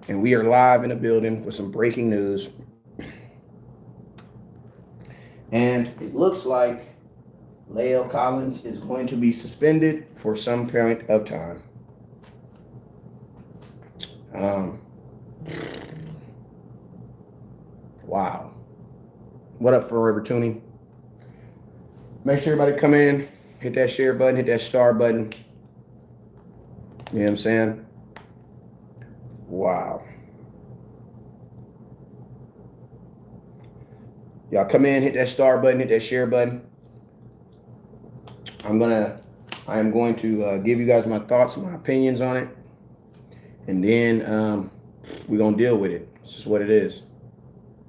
And we are live in the building for some breaking news. And it looks like La'el Collins is going to be suspended for some point of time. Um, wow. What up, Forever Tuning? Make sure everybody come in, hit that share button, hit that star button. You know what I'm saying? Wow. Y'all come in, hit that star button, hit that share button. I am going to give you guys my thoughts, my opinions on it, and then we're gonna deal with it. It's just what it is.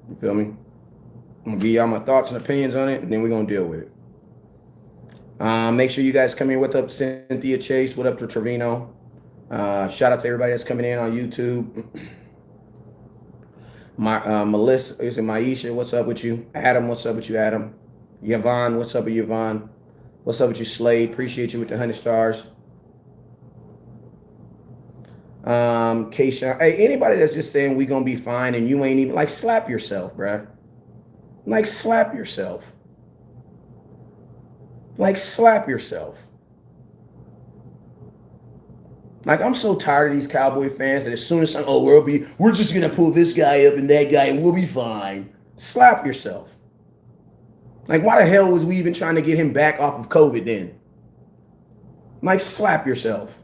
You feel me? I'm gonna give y'all my thoughts and opinions on it, and then we're gonna deal with it. Make sure you guys come in. What's up, Cynthia Chase? What up to Trevino? Shout out to everybody that's coming in on YouTube. Melissa, is it Maisha? What's up with you? Adam, what's up with you, Adam? Yvonne, what's up with Yvonne? What's up with you, Slade? Appreciate you with the 100 stars. Keisha, hey, anybody that's just saying we gonna be fine and you ain't even, like, slap yourself, bruh. Like, slap yourself. Like, slap yourself. Like, I'm so tired of these Cowboy fans that as soon as we're just gonna pull this guy up and that guy and we'll be fine. Slap yourself. Like, why the hell was we even trying to get him back off of COVID then? Like, slap yourself.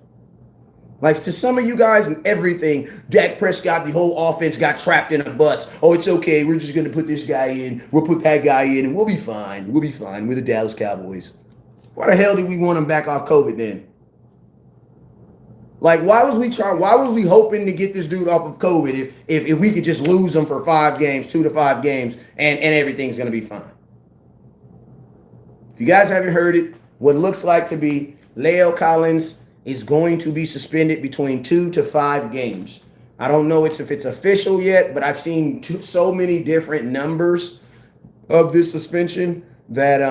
Like, to some of you guys and everything, Dak Prescott, the whole offense got trapped in a bus. Oh, it's okay. We're just going to put this guy in. We'll put that guy in, and we'll be fine. We'll be fine. We're the Dallas Cowboys. Why the hell did we want him back off COVID then? Like, why was we hoping to get this dude off of COVID if we could just lose him for 5 games, 2 to 5 games, and everything's going to be fine? If you guys haven't heard it, what looks like to be La'el Collins is going to be suspended between 2 to 5 games. I don't know if it's official yet, but I've seen so many different numbers of this suspension that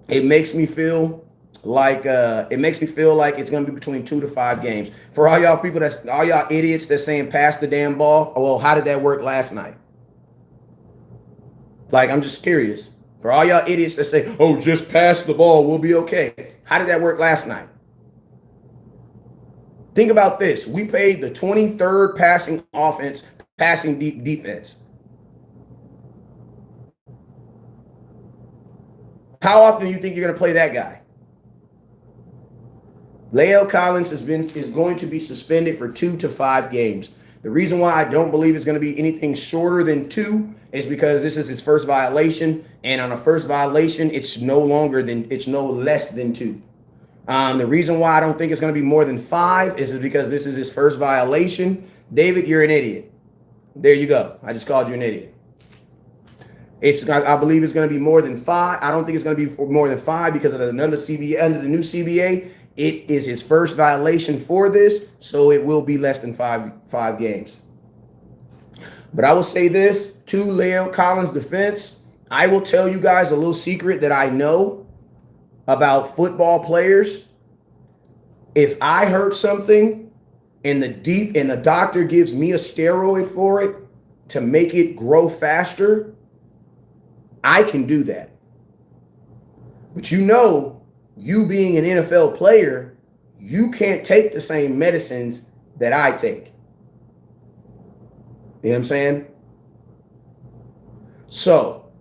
it makes me feel like it's going to be between 2 to 5 games. For all y'all people all y'all idiots that's saying pass the damn ball, well, how did that work last night? Like, I'm just curious. For all y'all idiots that say, oh, just pass the ball, we'll be okay. How did that work last night? Think about this. We played the 23rd passing defense. How often do you think you're going to play that guy? La'el Collins is going to be suspended for 2 to 5 games. The reason why I don't believe it's going to be anything shorter than 2 is because this is his first violation, and on a first violation, it's no less than 2. The reason why I don't think it's going to be more than 5 is because this is his first violation. David, you're an idiot. There you go. I just called you an idiot. I believe it's going to be more than 5. I don't think it's going to be more than 5 because of under the new CBA. It is his first violation for this, so it will be less than 5 games. But I will say this, to La'el Collins' defense, I will tell you guys a little secret that I know about football players. If I hurt something and the doctor gives me a steroid for it to make it grow faster, I can do that. But you being an NFL player, you can't take the same medicines that I take. You know what I'm saying? So,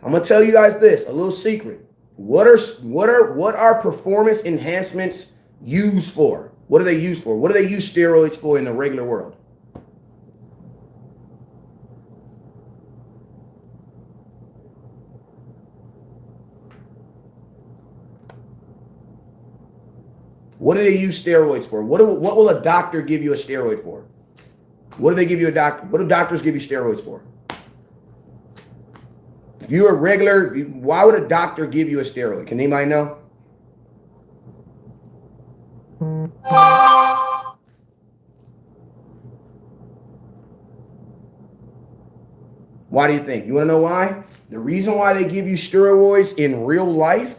I'm going to tell you guys this, a little secret. What are performance enhancements used for? What are they used for? What do they use steroids for in the regular world? What do they use steroids for? What will a doctor give you a steroid for? What do they give you what do doctors give you steroids for? If you're a regular, why would a doctor give you a steroid? Can anybody know? Why do you think? You want to know why? The reason why they give you steroids in real life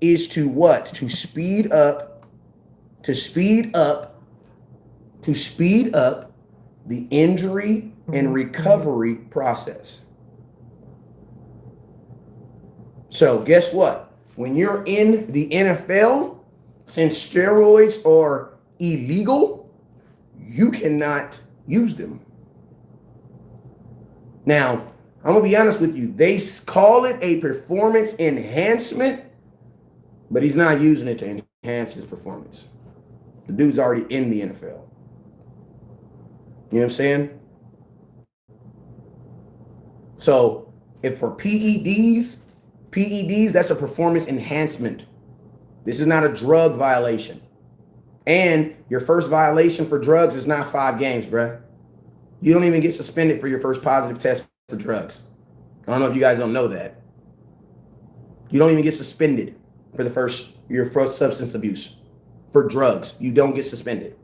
is to what? To speed up the injury and recovery process. So guess what? When you're in the NFL, since steroids are illegal, you cannot use them. Now, I'm going to be honest with you. They call it a performance enhancement, but he's not using it to enhance his performance. The dude's already in the NFL. You know what I'm saying? So if for PEDs, that's a performance enhancement. This is not a drug violation. And your first violation for drugs is not 5 games, bruh. You don't even get suspended for your first positive test for drugs. I don't know if you guys don't know that. You don't even get suspended for your first substance abuse for drugs. You don't get suspended.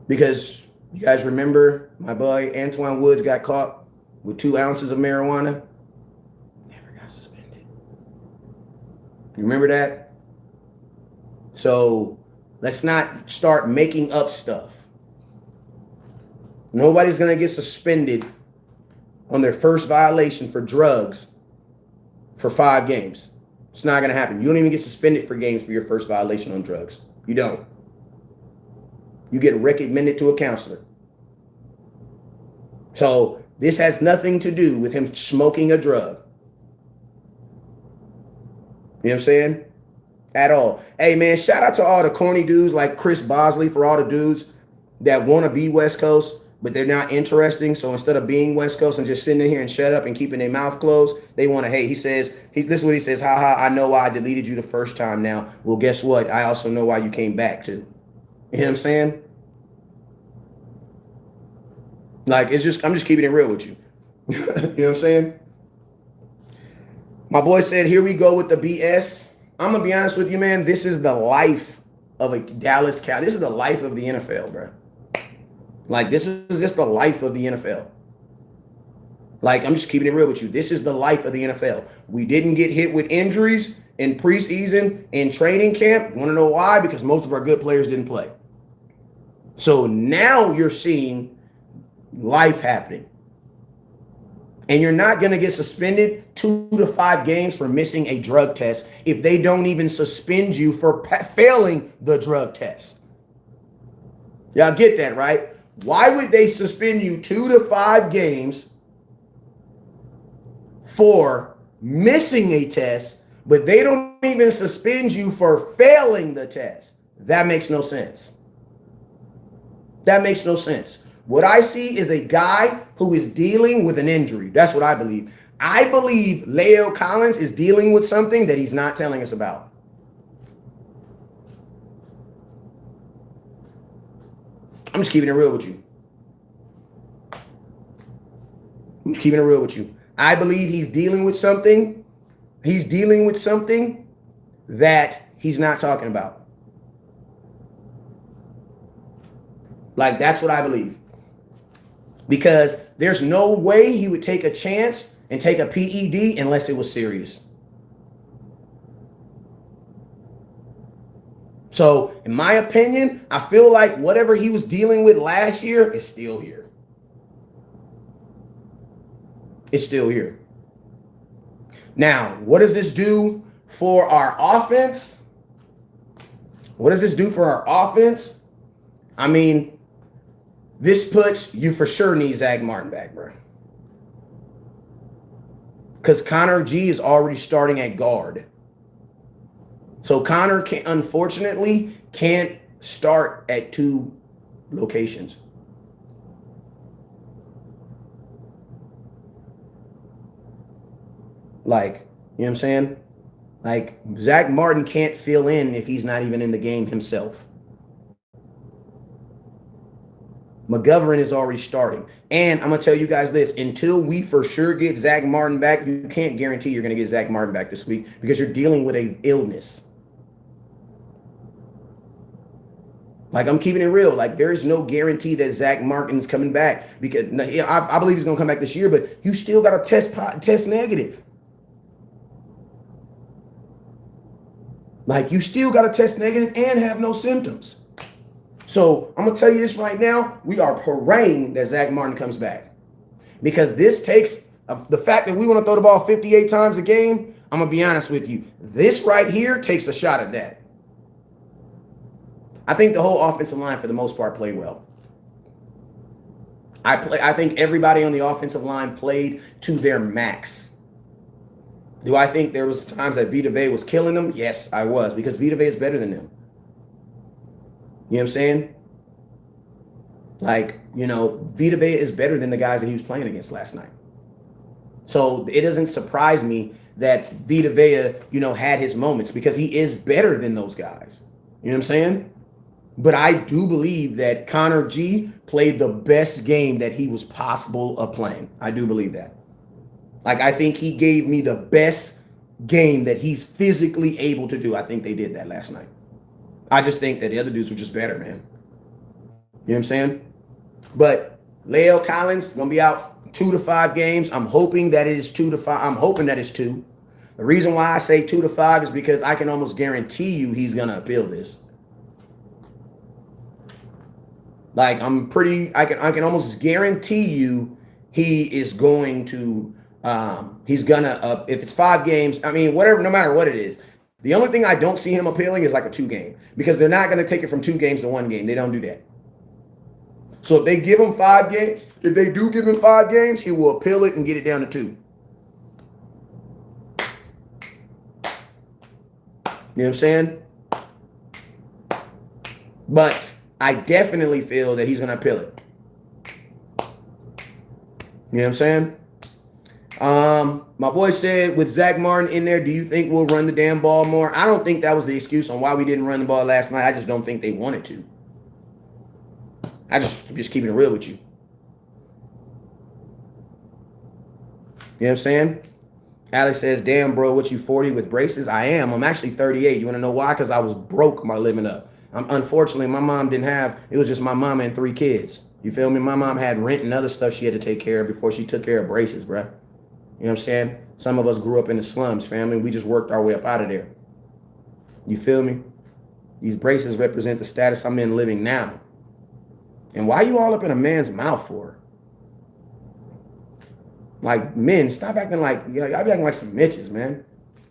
Because you guys remember my boy Antoine Woods got caught with 2 ounces of marijuana? Never got suspended. You remember that? So let's not start making up stuff. Nobody's going to get suspended on their first violation for drugs for 5 games. It's not going to happen. You don't even get suspended for games for your first violation on drugs. You don't. You get recommended to a counselor. So this has nothing to do with him smoking a drug. You know what I'm saying? At all. Hey, man, shout out to all the corny dudes like Chris Bosley, for all the dudes that want to be West Coast, but they're not interesting. So instead of being West Coast and just sitting in here and shut up and keeping their mouth closed, they want to hate. This is what he says. Ha, I know why I deleted you the first time now. Well, guess what? I also know why you came back too. You know what I'm saying? Like, I'm just keeping it real with you. You know what I'm saying? My boy said, here we go with the BS. I'm going to be honest with you, man. This is the life of a Dallas Cow. This is the life of the NFL, bro. Like, this is just the life of the NFL. Like, I'm just keeping it real with you. This is the life of the NFL. We didn't get hit with injuries in preseason, in training camp. You want to know why? Because most of our good players didn't play. So now you're seeing life happening. And you're not going to get suspended 2 to 5 games for missing a drug test if they don't even suspend you for failing the drug test. Y'all get that, right? Why would they suspend you 2 to 5 games for missing a test, but they don't even suspend you for failing the test? That makes no sense. That makes no sense. What I see is a guy who is dealing with an injury. That's what I believe. I believe La'el Collins is dealing with something that he's not telling us about. I'm just keeping it real with you. I'm just keeping it real with you. I believe he's dealing with something. He's dealing with something that he's not talking about. Like, that's what I believe. Because there's no way he would take a chance and take a PED unless it was serious. So, in my opinion, I feel like whatever he was dealing with last year is still here. It's still here. Now, what does this do for our offense? What does this do for our offense? I mean, this puts you for sure need Zach Martin back, bro. Because Connor G is already starting at guard. So Connor unfortunately can't start at 2 locations. Like, you know what I'm saying? Like, Zach Martin can't fill in if he's not even in the game himself. McGovern is already starting. And I'm going to tell you guys this. Until we for sure get Zach Martin back, you can't guarantee you're going to get Zach Martin back this week because you're dealing with an illness. Like, I'm keeping it real. Like, there is no guarantee that Zach Martin's coming back because I believe he's going to come back this year, but you still got to test negative. Like, you still got to test negative and have no symptoms. So I'm going to tell you this right now. We are praying that Zach Martin comes back. Because this takes the fact that we want to throw the ball 58 times a game. I'm going to be honest with you. This right here takes a shot at that. I think the whole offensive line, for the most part, played well. I think everybody on the offensive line played to their max. Do I think there was times that Vita Vea was killing them? Yes, I was, because Vita Vea is better than them. You know what I'm saying? Like, you know, Vita Vea is better than the guys that he was playing against last night. So it doesn't surprise me that Vita Vea, you know, had his moments, because he is better than those guys. You know what I'm saying? But I do believe that Connor G played the best game that he was possible of playing. I do believe that. Like, I think he gave me the best game that he's physically able to do. I think they did that last night. I just think that the other dudes were just better, man. You know what I'm saying? But La'el Collins going to be out 2 to 5 games. I'm hoping that it is 2 to 5. I'm hoping that it's 2. The reason why I say 2 to 5 is because I can almost guarantee you he's going to appeal this. Like, I can almost guarantee you he is going to, if it's 5 games, I mean, whatever, no matter what it is. The only thing I don't see him appealing is like a 2 game, because they're not going to take it from 2 games to 1 game. They don't do that. So if they give him 5 games, if they do give him 5 games, he will appeal it and get it down to 2. You know what I'm saying? But I definitely feel that he's going to appeal it. You know what I'm saying? My boy said, with Zach Martin in there, do you think we'll run the damn ball more? I don't think that was the excuse on why we didn't run the ball last night. I just don't think they wanted to. I'm just keeping it real with you. You know what I'm saying? Alex says, damn, bro, what, you 40 with braces? I am. I'm actually 38. You want to know why? Because I was broke my living up. Unfortunately, my mom didn't have, it was just my mom and 3 kids. You feel me? My mom had rent and other stuff she had to take care of before she took care of braces, bro. You know what I'm saying? Some of us grew up in the slums, family. We just worked our way up out of there. You feel me? These braces represent the status I'm in living now. And why you all up in a man's mouth for? Like, men, stop acting like, y'all be acting like some bitches, man.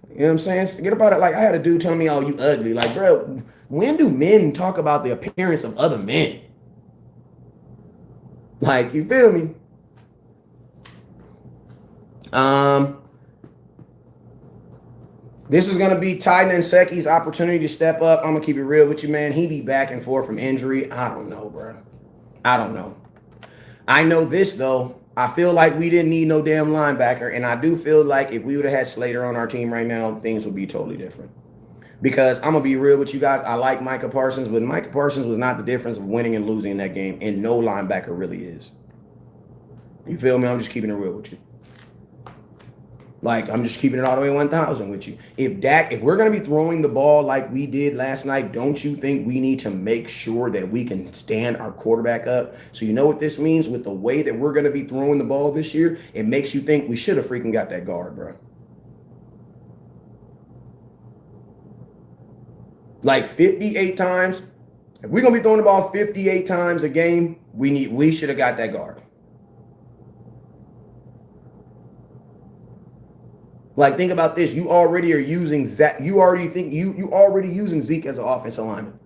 You know what I'm saying? Forget about it. Like, I had a dude telling me, oh, you ugly. Like, bro, when do men talk about the appearance of other men? Like, you feel me? This is going to be Titan and Seki's opportunity to step up. I'm going to keep it real with you, man. He be back and forth from injury. I don't know, bro. I don't know. I know this, though. I feel like we didn't need no damn linebacker, and I do feel like if we would have had Slater on our team right now, things would be totally different. Because I'm going to be real with you guys. I like Micah Parsons, but Micah Parsons was not the difference of winning and losing in that game, and no linebacker really is. You feel me? I'm just keeping it real with you. Like, I'm just keeping it all the way 1,000 with you. If we're going to be throwing the ball like we did last night, don't you think we need to make sure that we can stand our quarterback up? So you know what this means with the way that we're going to be throwing the ball this year? It makes you think we should have freaking got that guard, bro. Like 58 times. If we're going to be throwing the ball 58 times a game, we should have got that guard. Like, think about this. You already are using Zach. You already using Zeke as an offensive lineman.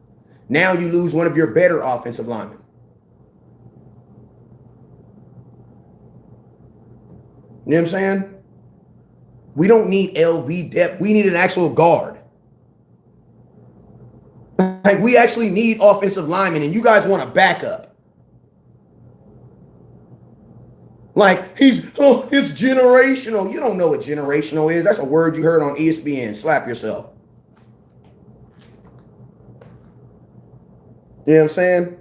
Now you lose one of your better offensive linemen. You know what I'm saying? We don't need LV depth. We need an actual guard. Like, we actually need offensive linemen, and you guys want a backup. Like, it's generational. You don't know what generational is. That's a word you heard on ESPN. Slap yourself. You know what I'm saying?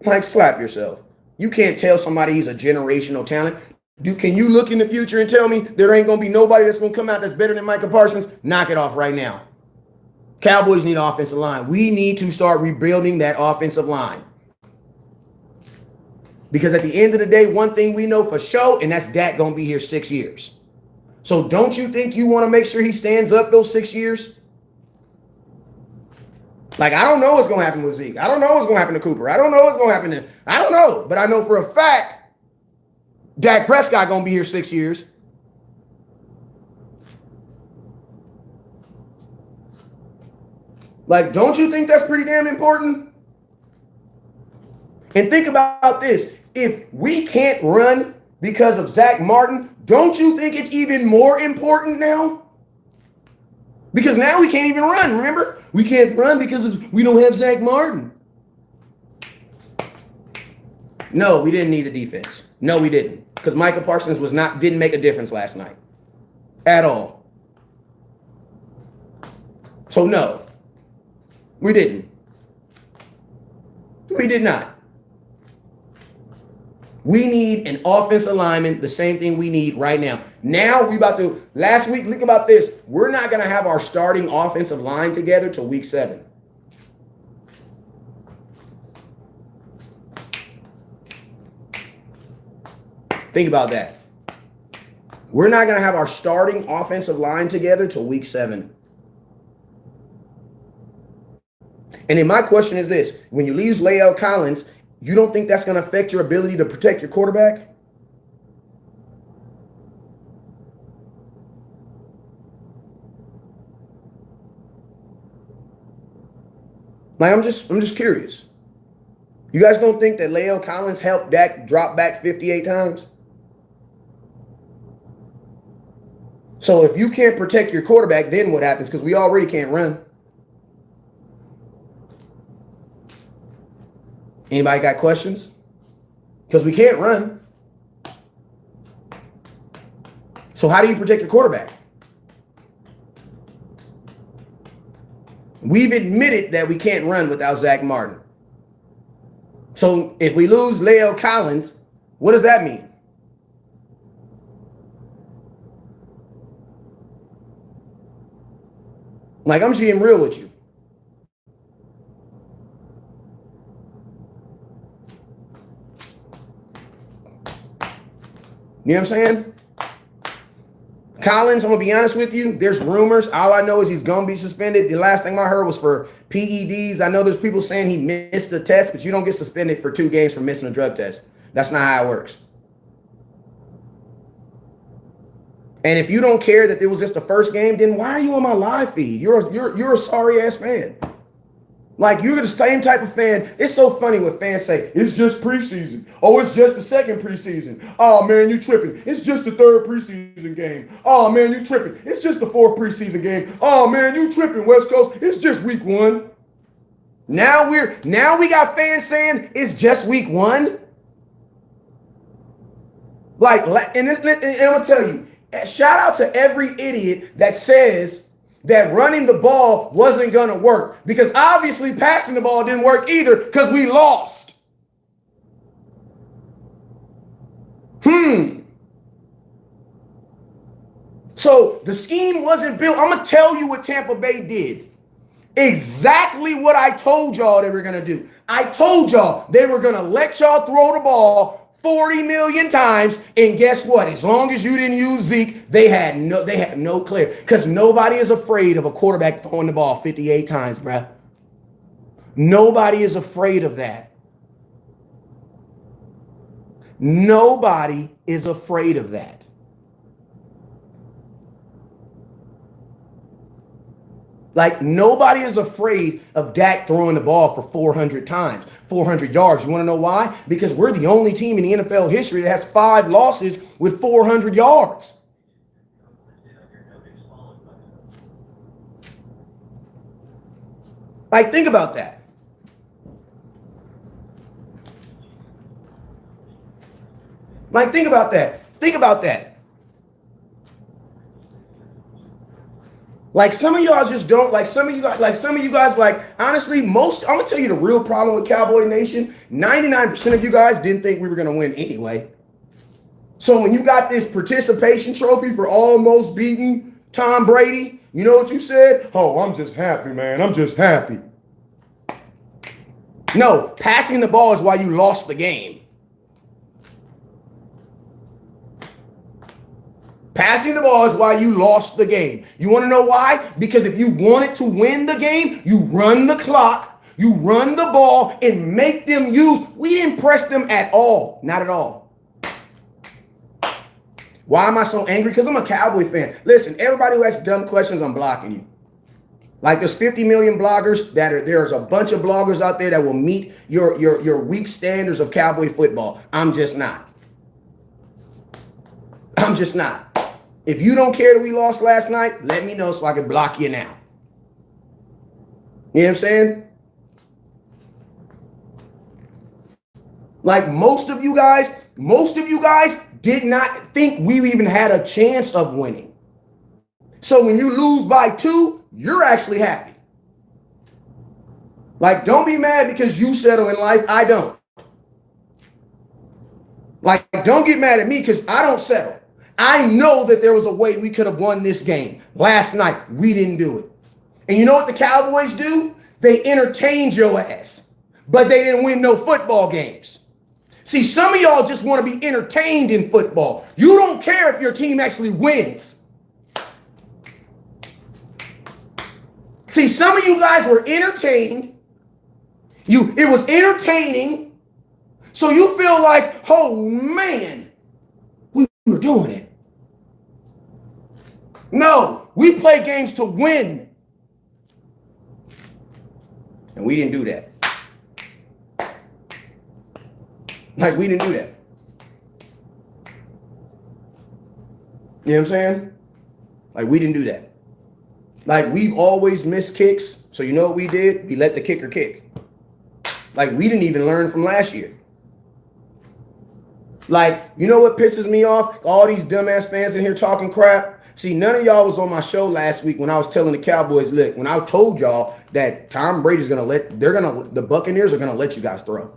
Like, slap yourself. You can't tell somebody he's a generational talent. Can you look in the future and tell me there ain't going to be nobody that's going to come out that's better than Micah Parsons? Knock it off right now. Cowboys need an offensive line. We need to start rebuilding that offensive line. Because at the end of the day, one thing we know for sure, and that's Dak going to be here 6 years. So don't you think you want to make sure he stands up those 6 years? Like, I don't know what's going to happen with Zeke. I don't know what's going to happen to Cooper. I don't know what's going to happen to, I don't know. But I know for a fact Dak Prescott going to be here 6 years. Like, don't you think that's pretty damn important? And think about this. If we can't run because of Zach Martin, don't you think it's even more important now? Because now we can't even run, remember? We can't run because we don't have Zach Martin. No, we didn't need the defense. No, we didn't. Because Micah Parsons didn't make a difference last night. At all. So no. We didn't. We did not. We need an offensive lineman, the same thing we need right now. Now last week, think about this. We're not going to have our starting offensive line together till week 7. Think about that. We're not going to have our starting offensive line together till week 7. And then my question is this. When you lose La'el Collins, you don't think that's going to affect your ability to protect your quarterback? Like, I'm just curious. You guys don't think that La'el Collins helped Dak drop back 58 times? So if you can't protect your quarterback, then what happens? Because we already can't run. Anybody got questions? Because we can't run. So how do you protect your quarterback? We've admitted that we can't run without Zach Martin. So if we lose La'el Collins, what does that mean? Like, I'm just being real with you. You know what I'm saying? Collins, I'm going to be honest with you. There's rumors. All I know is he's going to be suspended. The last thing I heard was for PEDs. I know there's people saying he missed the test, but you don't get suspended for 2 games for missing a drug test. That's not how it works. And if you don't care that it was just the first game, then why are you on my live feed? You're a sorry-ass fan. Like, you're the same type of fan. It's so funny when fans say, it's just preseason. Oh, it's just the second preseason. Oh, man, you tripping. It's just the third preseason game. Oh, man, you tripping. It's just the fourth preseason game. Oh, man, you tripping, West Coast. It's just week 1. Now we got fans saying it's just week 1. Like, and I'm going to tell you, shout out to every idiot that says that running the ball wasn't going to work, because obviously passing the ball didn't work either because we lost. So the scheme wasn't built. I'm going to tell you what Tampa Bay did. Exactly what I told y'all they were going to do. I told y'all they were going to let y'all throw the ball 40 million times, and guess what? As long as you didn't use Zeke, they had no clear, because nobody is afraid of a quarterback throwing the ball 58 times, bruh. Nobody is afraid of that. Nobody is afraid of that. Like, nobody is afraid of Dak throwing the ball for 400 times, 400 yards. You want to know why? Because we're the only team in the NFL history that has 5 losses with 400 yards. Like, think about that. Like, think about that. Think about that. Like, some of y'all just don't, like, some of you guys, like, honestly, I'm going to tell you the real problem with Cowboy Nation. 99% of you guys didn't think we were going to win anyway. So when you got this participation trophy for almost beating Tom Brady, you know what you said? Oh, I'm just happy, man. I'm just happy. No, passing the ball is why you lost the game. Passing the ball is why you lost the game. You want to know why? Because if you wanted to win the game, you run the clock, you run the ball, and make them use. We didn't press them at all. Not at all. Why am I so angry? Because I'm a Cowboy fan. Listen, everybody who asks dumb questions, I'm blocking you. Like there's 50 million bloggers there's a bunch of bloggers out there that will meet your weak standards of Cowboy football. I'm just not. I'm just not. If you don't care that we lost last night, let me know so I can block you now. You know what I'm saying? Like most of you guys did not think we even had a chance of winning. So when you lose by 2, you're actually happy. Like, don't be mad because you settle in life. I don't. Like, don't get mad at me because I don't settle. I know that there was a way we could have won this game. Last night, we didn't do it. And you know what the Cowboys do? They entertained your ass, but they didn't win no football games. See, some of y'all just want to be entertained in football. You don't care if your team actually wins. See, some of you guys were entertained. It was entertaining. So you feel like, oh man, we were doing it. No, we play games to win. And we didn't do that. Like, we didn't do that. You know what I'm saying? Like, we didn't do that. Like, we've always missed kicks. So you know what we did? We let the kicker kick. Like, we didn't even learn from last year. Like, you know what pisses me off? All these dumbass fans in here talking crap. See, none of y'all was on my show last week when I was telling the Cowboys, look, when I told y'all that Tom Brady's the Buccaneers are going to let you guys throw.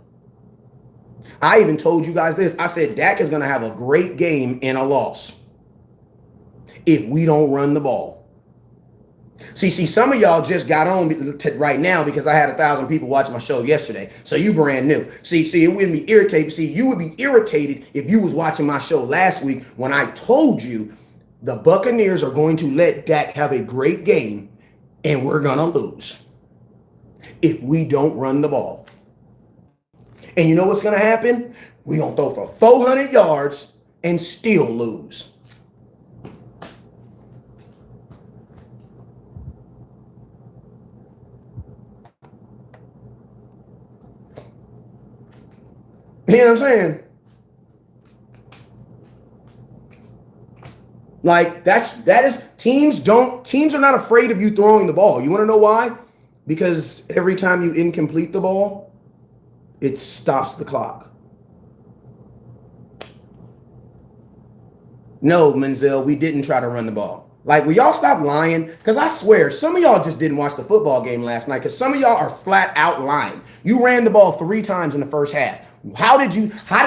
I even told you guys this. I said Dak is going to have a great game and a loss if we don't run the ball. See, some of y'all just got on right now because I had 1,000 people watching my show yesterday. So you brand new. See, it wouldn't be irritated. See, you would be irritated if you was watching my show last week when I told you the Buccaneers are going to let Dak have a great game and we're going to lose if we don't run the ball. And you know what's going to happen? We're going to throw for 400 yards and still lose. You know what I'm saying? Like teams are not afraid of you throwing the ball. You want to know why? Because every time you incomplete the ball, it stops the clock. No, Menzel, we didn't try to run the ball. Like, will y'all stop lying? Because I swear, some of y'all just didn't watch the football game last night because some of y'all are flat out lying. You ran the ball 3 times in the first half. How did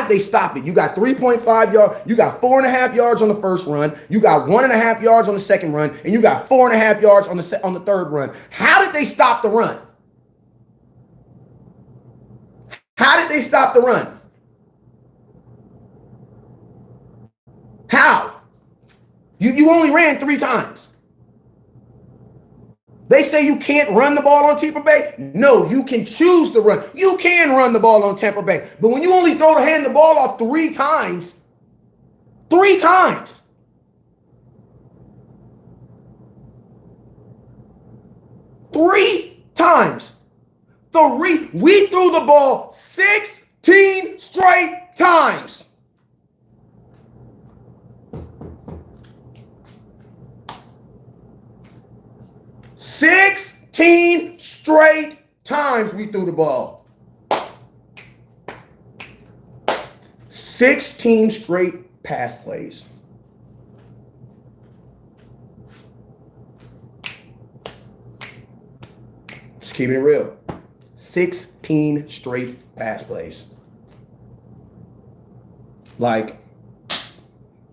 they stop it? You got 3.5 yards. You got 4.5 yards on the first run. You got 1.5 yards on the second run, and you got 4.5 yards on the third run. How did they stop the run? How did they stop the run? How? You only ran 3 times. They say you can't run the ball on Tampa Bay. No, you can choose to run. You can run the ball on Tampa Bay. But when you only hand the ball off 3 times, 3 times. We threw the ball 16 straight times. $16 straight times we threw the ball. 16 straight pass plays. Just keeping it real. 16 straight pass plays.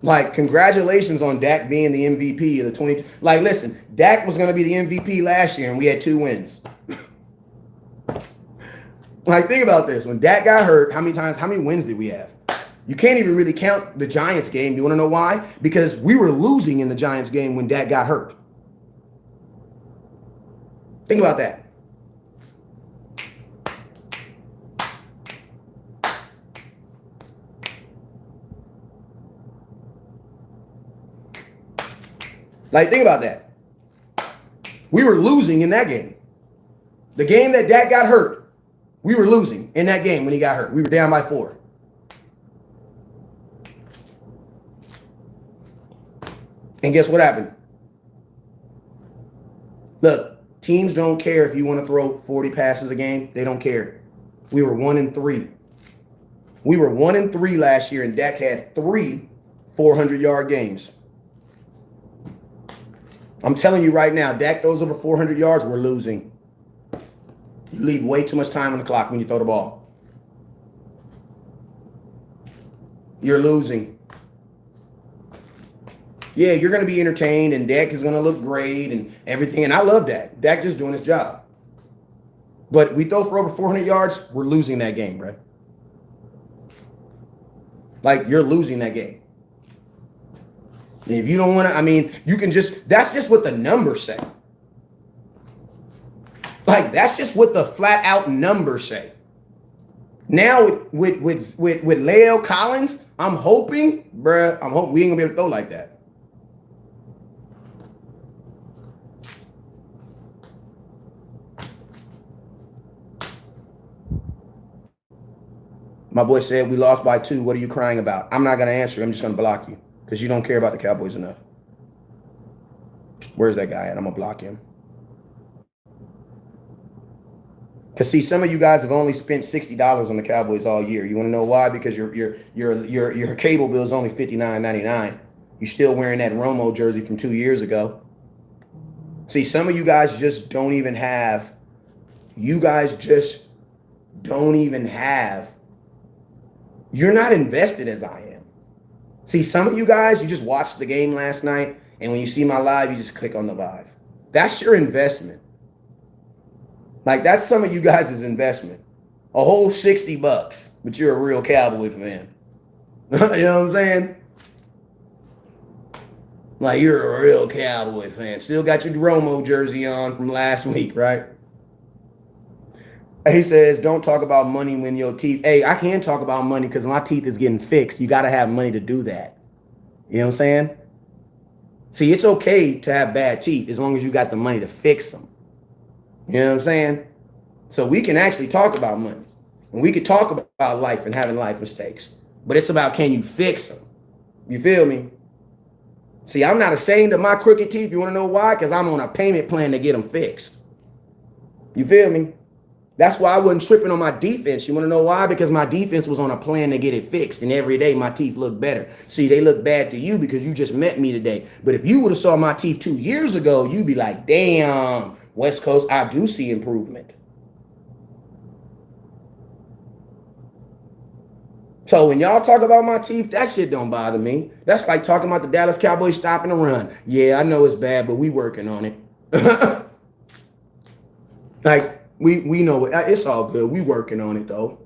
Like, congratulations on Dak being the MVP of the 20. Like, listen, Dak was going to be the MVP last year, and we had 2 wins. Like, think about this. When Dak got hurt, how many wins did we have? You can't even really count the Giants game. You want to know why? Because we were losing in the Giants game when Dak got hurt. Think about that. Like, think about that. We were losing in that game. The game that Dak got hurt, we were losing in that game when he got hurt. We were down by 4. And guess what happened? Look, teams don't care if you want to throw 40 passes a game. They don't care. We were 1-3. We were 1-3 last year, and Dak had 3 400-yard games. I'm telling you right now, Dak throws over 400 yards, we're losing. You leave way too much time on the clock when you throw the ball. You're losing. Yeah, you're going to be entertained, and Dak is going to look great and everything. And I love Dak. Dak just doing his job. But we throw for over 400 yards, we're losing that game, bro. Like, you're losing that game. And if you don't want to, I mean, you can just, that's just what the numbers say. Like, that's just what the flat out numbers say. Now with La'el Collins, I'm hoping, bruh, we ain't gonna be able to throw like that. My boy said, we lost by 2. What are you crying about? I'm not gonna answer. I'm just gonna block you because you don't care about the Cowboys enough. Where's that guy at? I'm gonna block him. Because see, some of you guys have only spent $60 on the Cowboys all year. You want to know why? Because your cable bill is only $59.99. You're still wearing that Romo jersey from 2 years ago. See, some of you guys just don't even have. You guys just don't even have. You're not invested as I am. See, some of you guys, you just watched the game last night, and when you see my live, you just click on the live. That's your investment. Like, that's some of you guys' investment. A whole $60, but you're a real Cowboy fan. You know what I'm saying? Like, you're a real Cowboy fan. Still got your Romo jersey on from last week, right? He says, don't talk about money when your teeth. Hey, I can talk about money because my teeth is getting fixed. You got to have money to do that. You know what I'm saying? See, it's okay to have bad teeth as long as you got the money to fix them. You know what I'm saying? So we can actually talk about money. And we could talk about life and having life mistakes. But it's about, can you fix them? You feel me? See, I'm not ashamed of my crooked teeth. You want to know why? Because I'm on a payment plan to get them fixed. You feel me? That's why I wasn't tripping on my defense. You want to know why? Because my defense was on a plan to get it fixed. And every day my teeth look better. See, they look bad to you because you just met me today. But if you would have saw my teeth 2 years ago, you'd be like, damn, West Coast, I do see improvement. So when y'all talk about my teeth, that shit don't bother me. That's like talking about the Dallas Cowboys stopping the run. Yeah, I know it's bad, but we working on it. Like, we know it. It's all good. We working on it, though.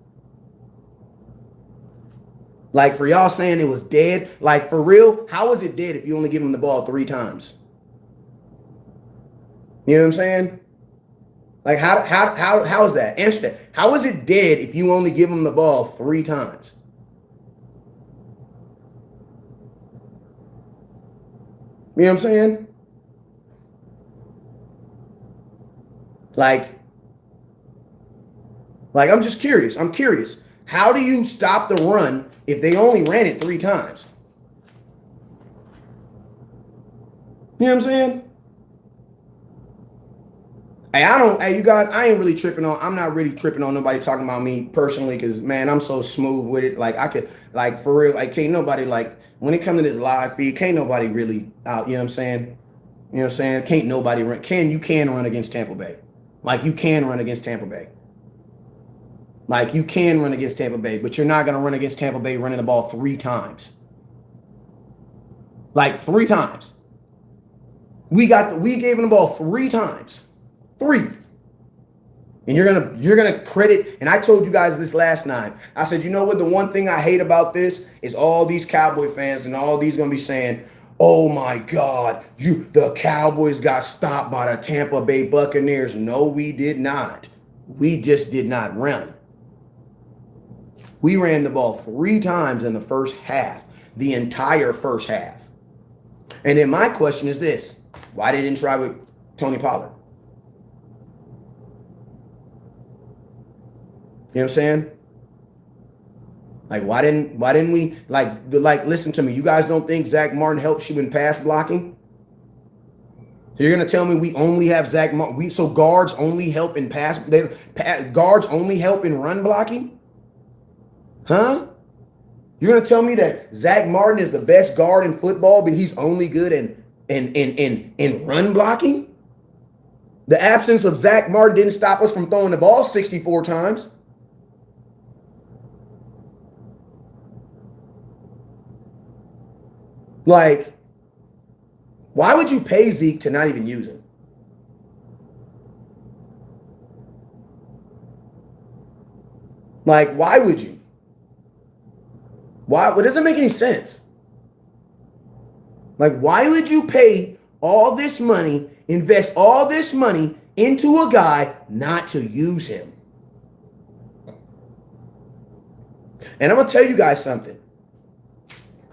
Like, for y'all saying it was dead, like, for real, how is it dead if you only give them the ball 3 times? You know what I'm saying? Like, how is that? Answer that. How is it dead if you only give them the ball 3 times? You know what I'm saying? Like, I'm just curious. I'm curious. How do you stop the run if they only ran it 3 times? You know what I'm saying? Hey, you guys, I'm not really tripping on nobody talking about me personally because, man, I'm so smooth with it. Like, I could, like, for real, like, can't nobody, like, when it comes to this live feed, can't nobody really out, you know what I'm saying? You know what I'm saying? Can't nobody run. You can run against Tampa Bay. Like, you can run against Tampa Bay. Like, you can run against Tampa Bay, but you're not going to run against Tampa Bay running the ball 3 times. Like, 3 times. We gave them the ball 3 times. 3. You know And you're gonna credit, and I told you guys this last night. I said, you know what? The one thing I hate about this is all these Cowboy fans and all these gonna be saying, oh my God, the Cowboys got stopped by the Tampa Bay Buccaneers. No, we did not. We just did not run. We ran the ball 3 times in the first half, the entire first half. And then my question is this: why they didn't try with Tony Pollard? You know what I'm saying? Like, why didn't we like listen to me? You guys don't think Zach Martin helps you in pass blocking? So you're gonna tell me we only have Zach Martin? So guards only help in guards only help in run blocking? Huh? You're gonna tell me that Zach Martin is the best guard in football, but he's only good in run blocking? The absence of Zach Martin didn't stop us from throwing the ball 64 times. Like, why would you pay Zeke to not even use him? Like, why would you? Why? It doesn't make any sense. Like, why would you pay all this money, invest all this money into a guy not to use him? And I'm going to tell you guys something.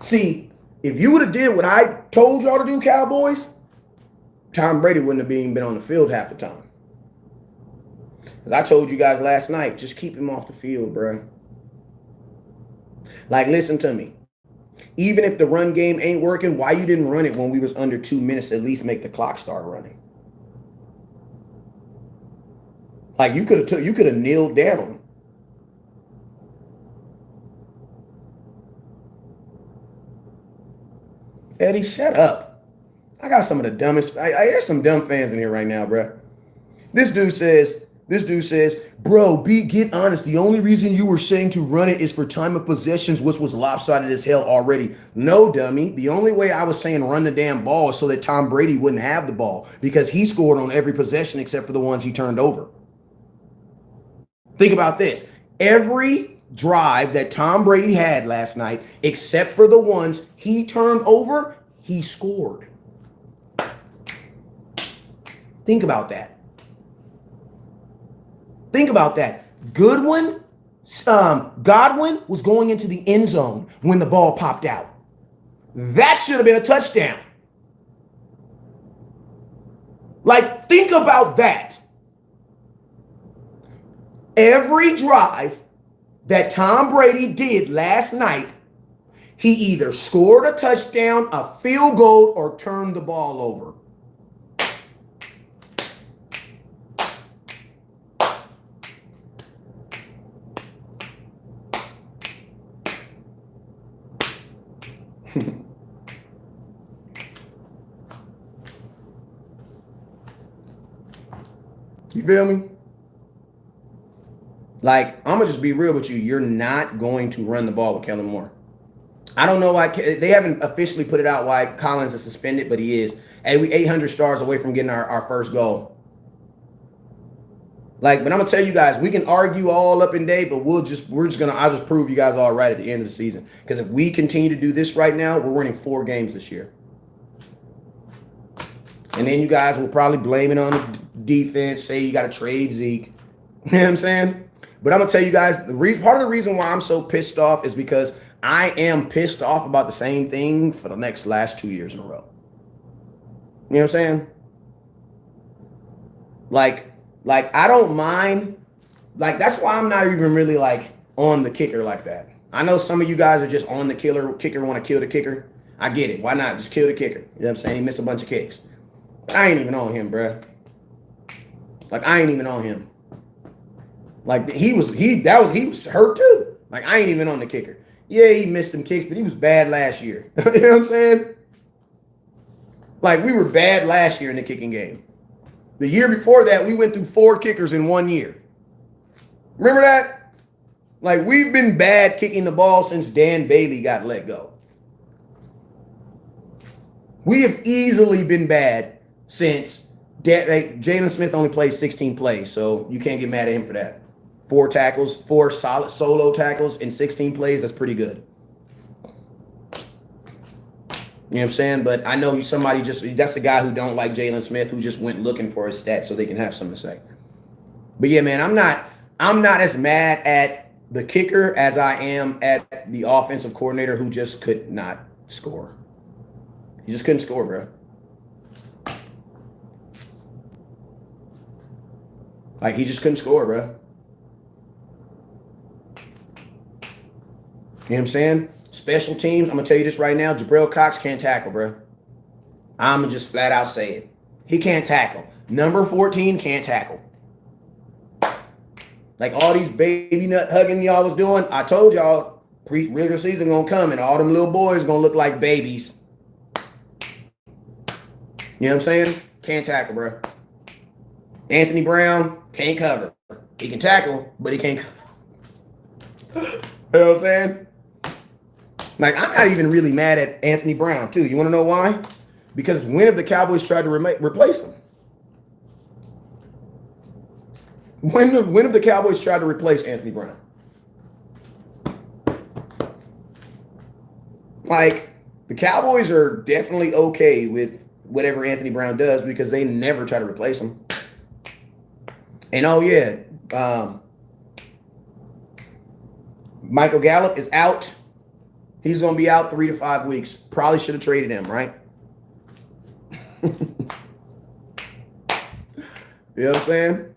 See, if you would have did what I told y'all to do, Cowboys, Tom Brady wouldn't have been on the field half the time. Because I told you guys last night, just keep him off the field, bro. Like, listen to me. Even if the run game ain't working, why you didn't run it when we was under 2 minutes to at least make the clock start running? Like, you could have kneeled down. Eddie, shut up. I got some of the dumbest. There's some dumb fans in here right now, bro. This dude says, bro, get honest. The only reason you were saying to run it is for time of possessions, which was lopsided as hell already. No, dummy. The only way I was saying run the damn ball is so that Tom Brady wouldn't have the ball, because he scored on every possession except for the ones he turned over. Think about this. Every drive that Tom Brady had last night, except for the ones he turned over, he scored. Think about that. Think about that. Godwin was going into the end zone when the ball popped out. That should have been a touchdown. Like, think about that. Every drive that Tom Brady did last night, he either scored a touchdown, a field goal, or turned the ball over. You feel me? Like, I'm going to just be real with you. You're not going to run the ball with Kellen Moore. I don't know why. They haven't officially put it out why Collins is suspended, but he is. Hey, we 800 stars away from getting our first goal. Like, but I'm going to tell you guys, we can argue all up and down, but I'll just prove you guys all right at the end of the season. Because if we continue to do this right now, we're winning 4 games this year. And then you guys will probably blame it on the defense, say you got to trade Zeke. You know what I'm saying? But I'm going to tell you guys, part of the reason why I'm so pissed off is because I am pissed off about the same thing for the last 2 years in a row. You know what I'm saying? Like I don't mind. Like, that's why I'm not even really like on the kicker like that. I know some of you guys are just on the kicker, want to kill the kicker. I get it. Why not just kill the kicker? You know what I'm saying? He missed a bunch of kicks. But I ain't even on him, bruh. Like, I ain't even on him. Like, he was hurt too. Like, I ain't even on the kicker. Yeah, he missed some kicks, but he was bad last year. You know what I'm saying? Like, we were bad last year in the kicking game. The year before that, we went through 4 kickers in 1 year. Remember that? Like, we've been bad kicking the ball since Dan Bailey got let go. We have easily been bad since Jalen Smith only plays 16 plays, so you can't get mad at him for that. 4 tackles, 4 solid solo tackles in 16 plays. That's pretty good. You know what I'm saying? But I know somebody that's a guy who don't like Jalen Smith who just went looking for his stats so they can have something to say. But yeah, man, I'm not as mad at the kicker as I am at the offensive coordinator who just could not score. He just couldn't score, bro. Like, he just couldn't score, bro. You know what I'm saying? Special teams, I'm going to tell you this right now. Jabril Cox can't tackle, bro. I'm going to just flat out say it. He can't tackle. Number 14 can't tackle. Like all these baby nut hugging y'all was doing, I told y'all regular season going to come and all them little boys going to look like babies. You know what I'm saying? Can't tackle, bro. Anthony Brown can't cover. He can tackle, but he can't cover. You know what I'm saying? Like, I'm not even really mad at Anthony Brown, too. You want to know why? Because when have the Cowboys tried to replace him? When have the Cowboys tried to replace Anthony Brown? Like, the Cowboys are definitely okay with whatever Anthony Brown does because they never try to replace him. And, oh, yeah, Michael Gallup is out. He's going to be out 3 to 5 weeks. Probably should have traded him, right? You know what I'm saying?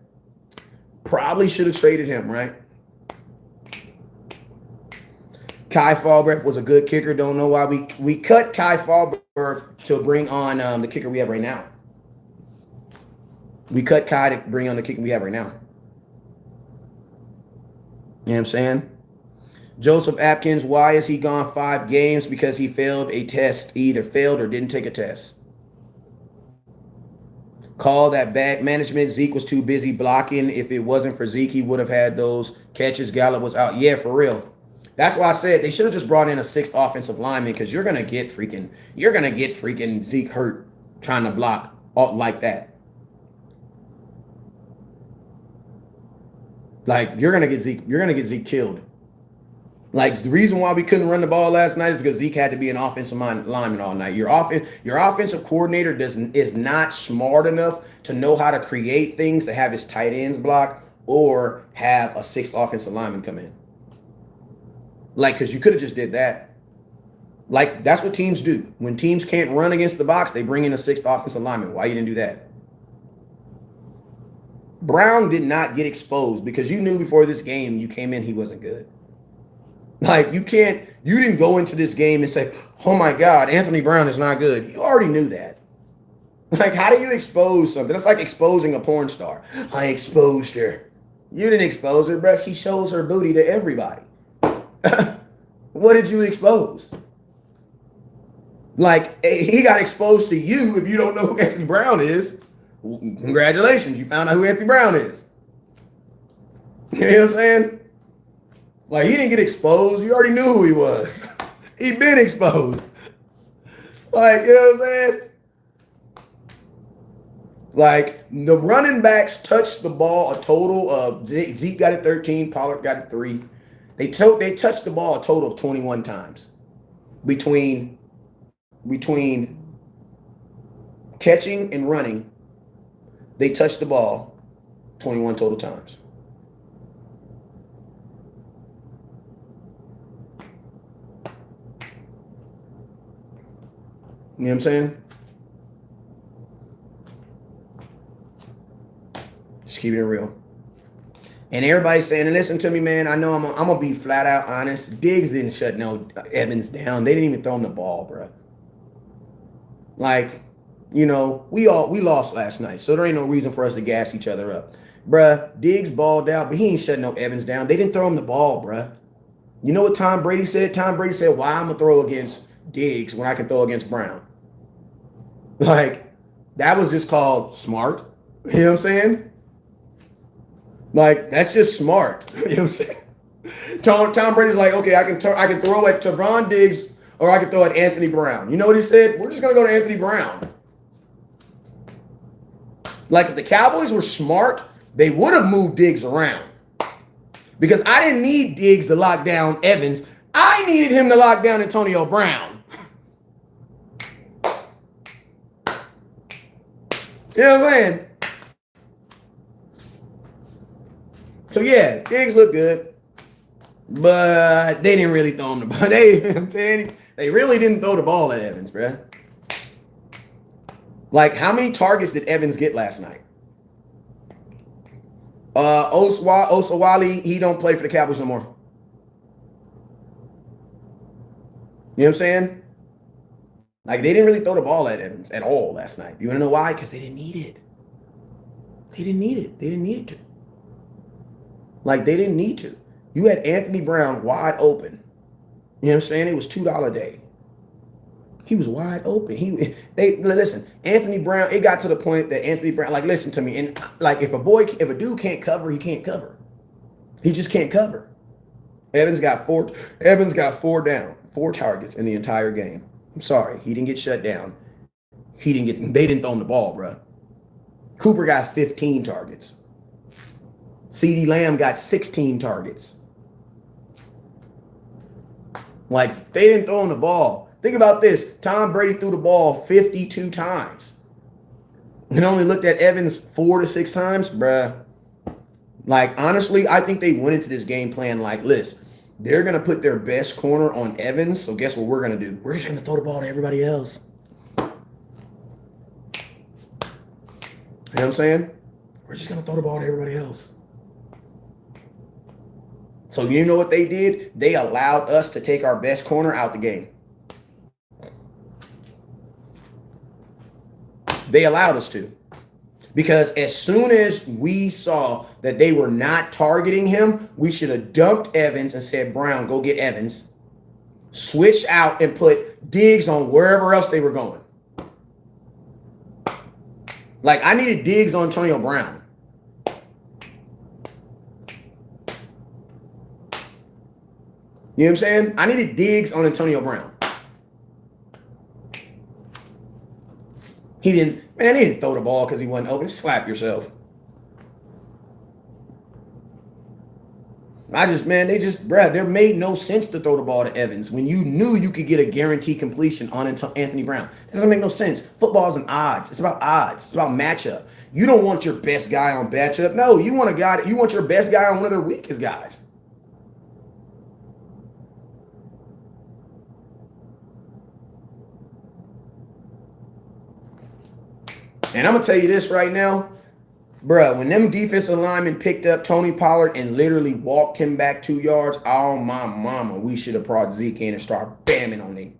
Probably should have traded him, right? Kai Fallbreath was a good kicker. Don't know why we cut Kai Fallbreath to bring on the kicker we have right now. We cut Kai to bring on the kicker we have right now. You know what I'm saying? Joseph Atkins, why is he gone 5 games? Because he failed a test. He either failed or didn't take a test. Call that bad management. Zeke was too busy blocking. If it wasn't for Zeke, he would have had those catches. Gallup was out. Yeah, for real. That's why I said they should have just brought in a 6th offensive lineman because you're gonna get freaking Zeke hurt trying to block like that. Like you're gonna get Zeke killed. Like the reason why we couldn't run the ball last night is because Zeke had to be an offensive lineman all night. Your offensive coordinator is not smart enough to know how to create things to have his tight ends block or have a 6th offensive lineman come in. Like, because you could have just did that. Like, that's what teams do. When teams can't run against the box, they bring in a 6th offensive lineman. Why you didn't do that? Brown did not get exposed because you knew before this game you came in, he wasn't good. Like, you didn't go into this game and say, oh my God, Anthony Brown is not good. You already knew that. Like, how do you expose something? That's like exposing a porn star. I exposed her. You didn't expose her, bro. She shows her booty to everybody. What did you expose? Like, he got exposed to you if you don't know who Anthony Brown is. Congratulations, you found out who Anthony Brown is. You know what I'm saying? Like, he didn't get exposed. You already knew who he was. He been exposed. Like, you know what I'm saying? Like, the running backs touched the ball a total of, Zeke got it 13, Pollard got it 3. They touched the ball a total of 21 times. Between catching and running, they touched the ball 21 total times. You know what I'm saying? Just keeping it real. And everybody's saying, and listen to me, man, I know I'm going to be flat out honest. Diggs didn't shut no Evans down. They didn't even throw him the ball, bro. Like, you know, we lost last night, so there ain't no reason for us to gas each other up. Bruh, Diggs balled out, but he ain't shutting no Evans down. They didn't throw him the ball, bruh. You know what Tom Brady said? Tom Brady said, why I'm going to throw against Diggs when I can throw against Brown? Like, that was just called smart. You know what I'm saying? Like, that's just smart. You know what I'm saying? Tom Brady's like, okay, I can throw at Trevon Diggs or I can throw at Anthony Brown. You know what he said? We're just going to go to Anthony Brown. Like if the Cowboys were smart, they would have moved Diggs around. Because I didn't need Diggs to lock down Evans. I needed him to lock down Antonio Brown. You know what I'm saying? So yeah, Diggs look good, but they didn't really throw him the ball. They really didn't throw the ball at Evans, bruh. Like, how many targets did Evans get last night? Osawali, he don't play for the Cowboys no more. You know what I'm saying? Like, they didn't really throw the ball at Evans at all last night. You want to know why? Because they didn't need it. They didn't need it. They didn't need it to. Like, they didn't need to. You had Anthony Brown wide open. You know what I'm saying? It was $2 day. He was wide open. Listen, Anthony Brown, it got to the point that Anthony Brown, like, listen to me. And like, if a dude can't cover, he can't cover. He just can't cover. Evans got four down, 4 targets in the entire game. I'm sorry. He didn't get shut down. They didn't throw him the ball, bro. Cooper got 15 targets. CeeDee Lamb got 16 targets. Like, they didn't throw him the ball. Think about this. Tom Brady threw the ball 52 times. And only looked at Evans 4 to 6 times, bruh. Like, honestly, I think they went into this game plan like, listen, they're going to put their best corner on Evans, so guess what we're going to do? We're just going to throw the ball to everybody else. You know what I'm saying? We're just going to throw the ball to everybody else. So you know what they did? They allowed us to take our best corner out the game. They allowed us to. Because as soon as we saw that they were not targeting him, we should have dumped Evans and said, Brown, go get Evans. Switch out and put Diggs on wherever else they were going. Like, I needed Diggs on Antonio Brown. You know what I'm saying? I needed Diggs on Antonio Brown. He didn't throw the ball because he wasn't open. Slap yourself. There made no sense to throw the ball to Evans when you knew you could get a guaranteed completion on Anthony Brown. That doesn't make no sense. Football is an odds. It's about odds. It's about matchup. You don't want your best guy on matchup. No, you want your best guy on one of their weakest guys. And I'm going to tell you this right now, bruh, when them defensive linemen picked up Tony Pollard and literally walked him back 2 yards, oh my mama, we should have brought Zeke in and started bamming on him.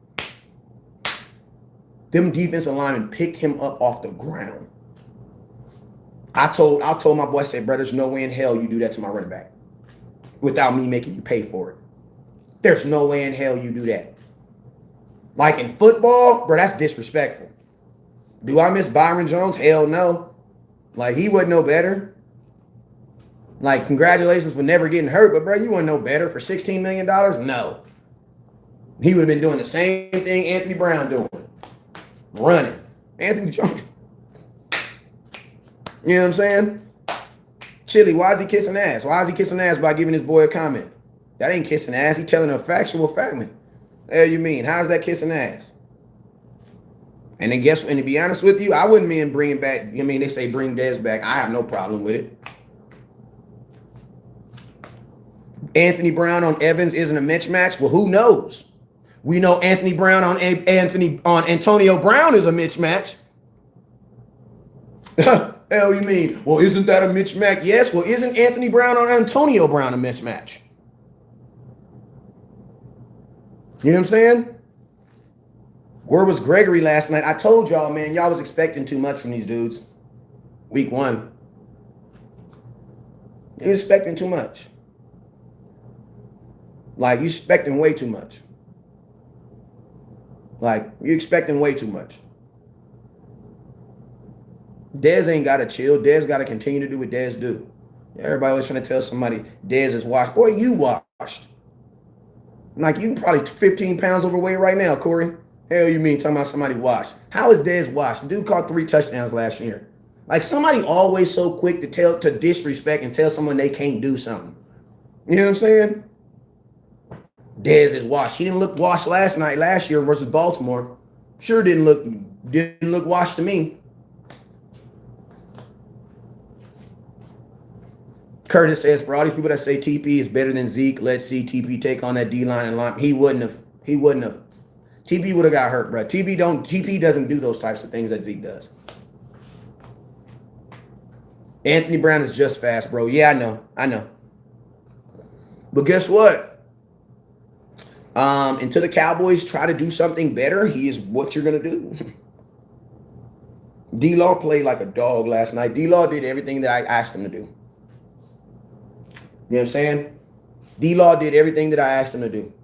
Them defensive linemen picked him up off the ground. I told my boy, I said, bro, there's no way in hell you do that to my running back without me making you pay for it. There's no way in hell you do that. Like in football, bro, that's disrespectful. Do I miss Byron Jones? Hell no. Like, he wasn't no better. Like, congratulations for never getting hurt, but, bro, you wasn't no better for $16 million? No. He would have been doing the same thing Anthony Brown doing. Running. Anthony Jones. You know what I'm saying? Chili, why is he kissing ass? Why is he kissing ass by giving his boy a comment? That ain't kissing ass. He telling a factual fact. The hell you mean? How's that kissing ass? And then and to be honest with you, I wouldn't mean bringing back, I mean, they say bring Dez back. I have no problem with it. Anthony Brown on Evans isn't a mismatch. Well, who knows? We know Anthony Brown on Antonio Brown is a mismatch. Hell you mean? Well, isn't that a mismatch? Yes. Well, isn't Anthony Brown on Antonio Brown a mismatch? You know what I'm saying? Where was Gregory last night? I told y'all, man, y'all was expecting too much from these dudes. Week 1. You're expecting too much. Like, you're expecting way too much. Like, you're expecting way too much. Dez ain't got to chill. Dez got to continue to do what Dez do. Everybody was trying to tell somebody Dez is washed. Boy, you washed. Like, you probably 15 pounds overweight right now, Corey. Hell you mean talking about somebody washed? How is Dez washed? Dude caught 3 touchdowns last year. Like somebody always so quick to disrespect and tell someone they can't do something. You know what I'm saying? Dez is washed. He didn't look washed last year versus Baltimore. Sure didn't look washed to me. Curtis says, for all these people that say TP is better than Zeke, let's see TP take on that D line and line. He wouldn't have. TP would have got hurt, bro. TP doesn't do those types of things that Zeke does. Anthony Brown is just fast, bro. Yeah, I know. But guess what? Until the Cowboys try to do something better, he is what you're gonna do. D-Law played like a dog last night. D-Law did everything that I asked him to do. You know what I'm saying? D-Law did everything that I asked him to do.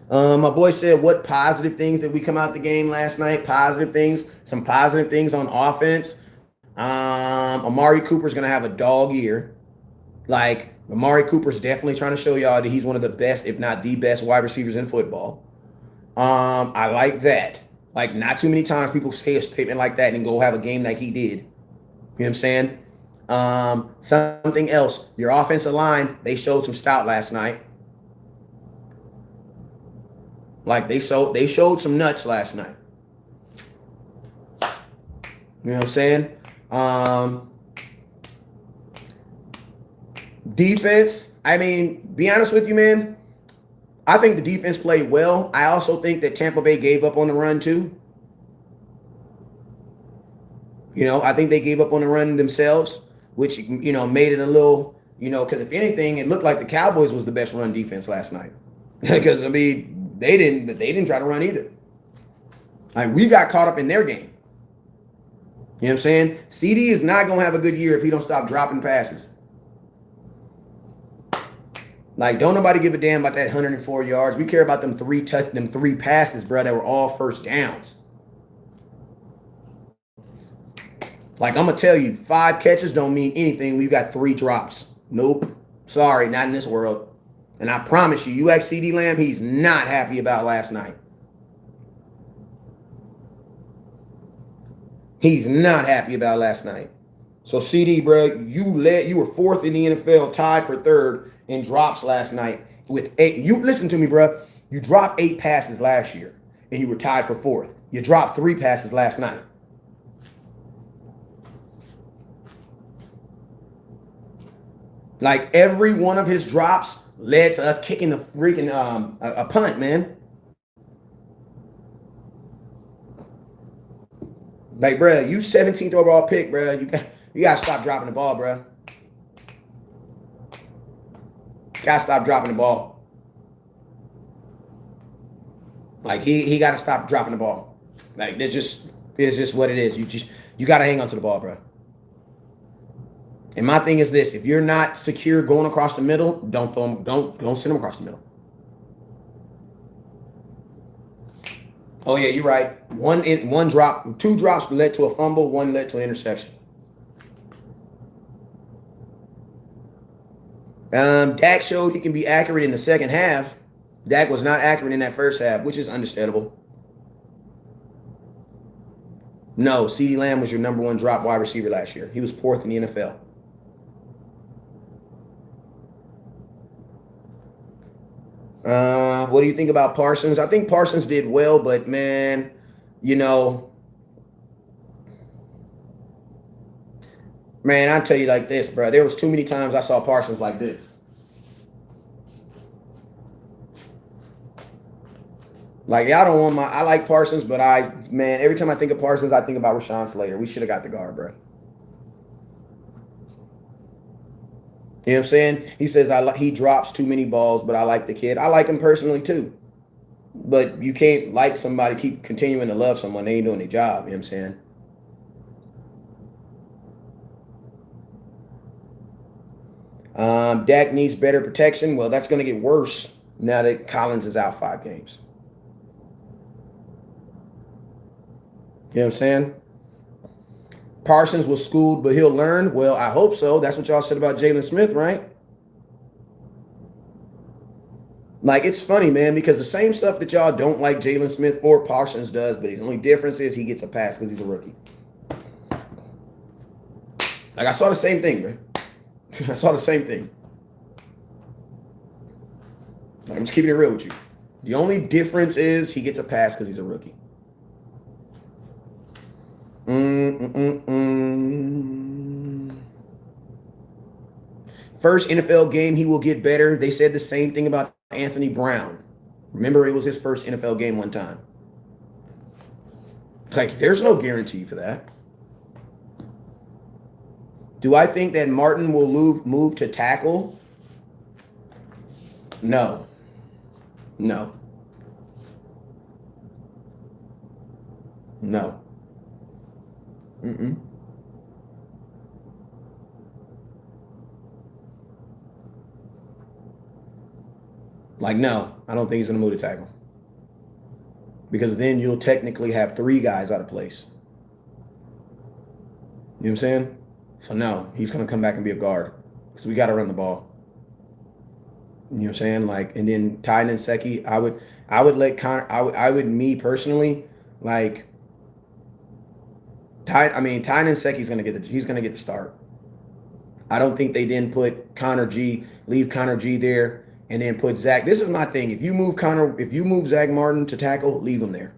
My boy said, what positive things did we come out the game last night? Positive things. Some positive things on offense. Amari Cooper's going to have a dog year. Like, Amari Cooper's definitely trying to show y'all that he's one of the best, if not the best, wide receivers in football. I like that. Like, not too many times people say a statement like that and go have a game like he did. You know what I'm saying? Something else. Your offensive line, they showed some stout last night. Like, they showed some nuts last night. You know what I'm saying? Defense, I mean, be honest with you, man. I think the defense played well. I also think that Tampa Bay gave up on the run too. You know, I think they gave up on the run themselves, which, you know, made it a little, you know, because if anything, it looked like the Cowboys was the best run defense last night. Because, I mean, they didn't try to run either. Like, we got caught up in their game. You know what I'm saying? CD is not going to have a good year if he don't stop dropping passes. Like, don't nobody give a damn about that 104 yards. We care about them three passes, bro, that were all first downs. Like, I'm going to tell you, 5 catches don't mean anything when you got 3 drops. Nope. Sorry, not in this world. And I promise you, you ask CD Lamb, he's not happy about last night. He's not happy about last night. So, CD, bro, you were 4th in the NFL, tied for 3rd in drops last night with 8. You listen to me, bro. You dropped 8 passes last year, and you were tied for 4th. You dropped 3 passes last night. Like, every one of his drops led to us kicking the freaking a punt, man. Like, bro, you 17th overall pick, bro. You gotta stop dropping the ball, bro. Gotta stop dropping the ball. Like, he gotta stop dropping the ball. Like, it's just what it is. You gotta hang on to the ball, bro. And my thing is this: if you're not secure going across the middle, don't send them across the middle. Oh yeah, you're right. 2 drops led to a fumble, 1 led to an interception. Dak showed he can be accurate in the second half. Dak was not accurate in that first half, which is understandable. No, CeeDee Lamb was your number 1 drop wide receiver last year. He was 4th in the NFL. What do you think about Parsons? I think Parsons did well, but man, you know, man, I tell you like this, bro. There was too many times I saw Parsons like this. Like, y'all don't want I like Parsons, but every time I think of Parsons, I think about Rashawn Slater. We should have got the guard, bro. You know what I'm saying? He says he drops too many balls, but I like the kid. I like him personally too. But you can't like somebody, keep continuing to love someone. They ain't doing their job. You know what I'm saying? Dak needs better protection. Well, that's going to get worse now that Collins is out 5 games. You know what I'm saying? Parsons was schooled, but he'll learn. Well, I hope so. That's what y'all said about Jalen Smith, right? Like, it's funny, man, because the same stuff that y'all don't like Jalen Smith for, Parsons does, but the only difference is he gets a pass because he's a rookie. Like, I saw the same thing, man. I saw the same thing. I'm just keeping it real with you. The only difference is he gets a pass because he's a rookie. First NFL game, he will get better. They said the same thing about Anthony Brown. Remember, it was his first NFL game one time. Like, there's no guarantee for that. Do I think that Martin will move to tackle? No. No. No. Like, no, I don't think he's going to move to tackle. Because then you'll technically have 3 guys out of place. You know what I'm saying? So, no, he's going to come back and be a guard. Because we got to run the ball. You know what I'm saying? Like, and then Tynan and Seki, I would let Connor, me personally, like, Tynan and Seki's going to get the start. I don't think they then put leave Connor G there, and then put Zach. This is my thing. If you move Zach Martin to tackle, leave him there.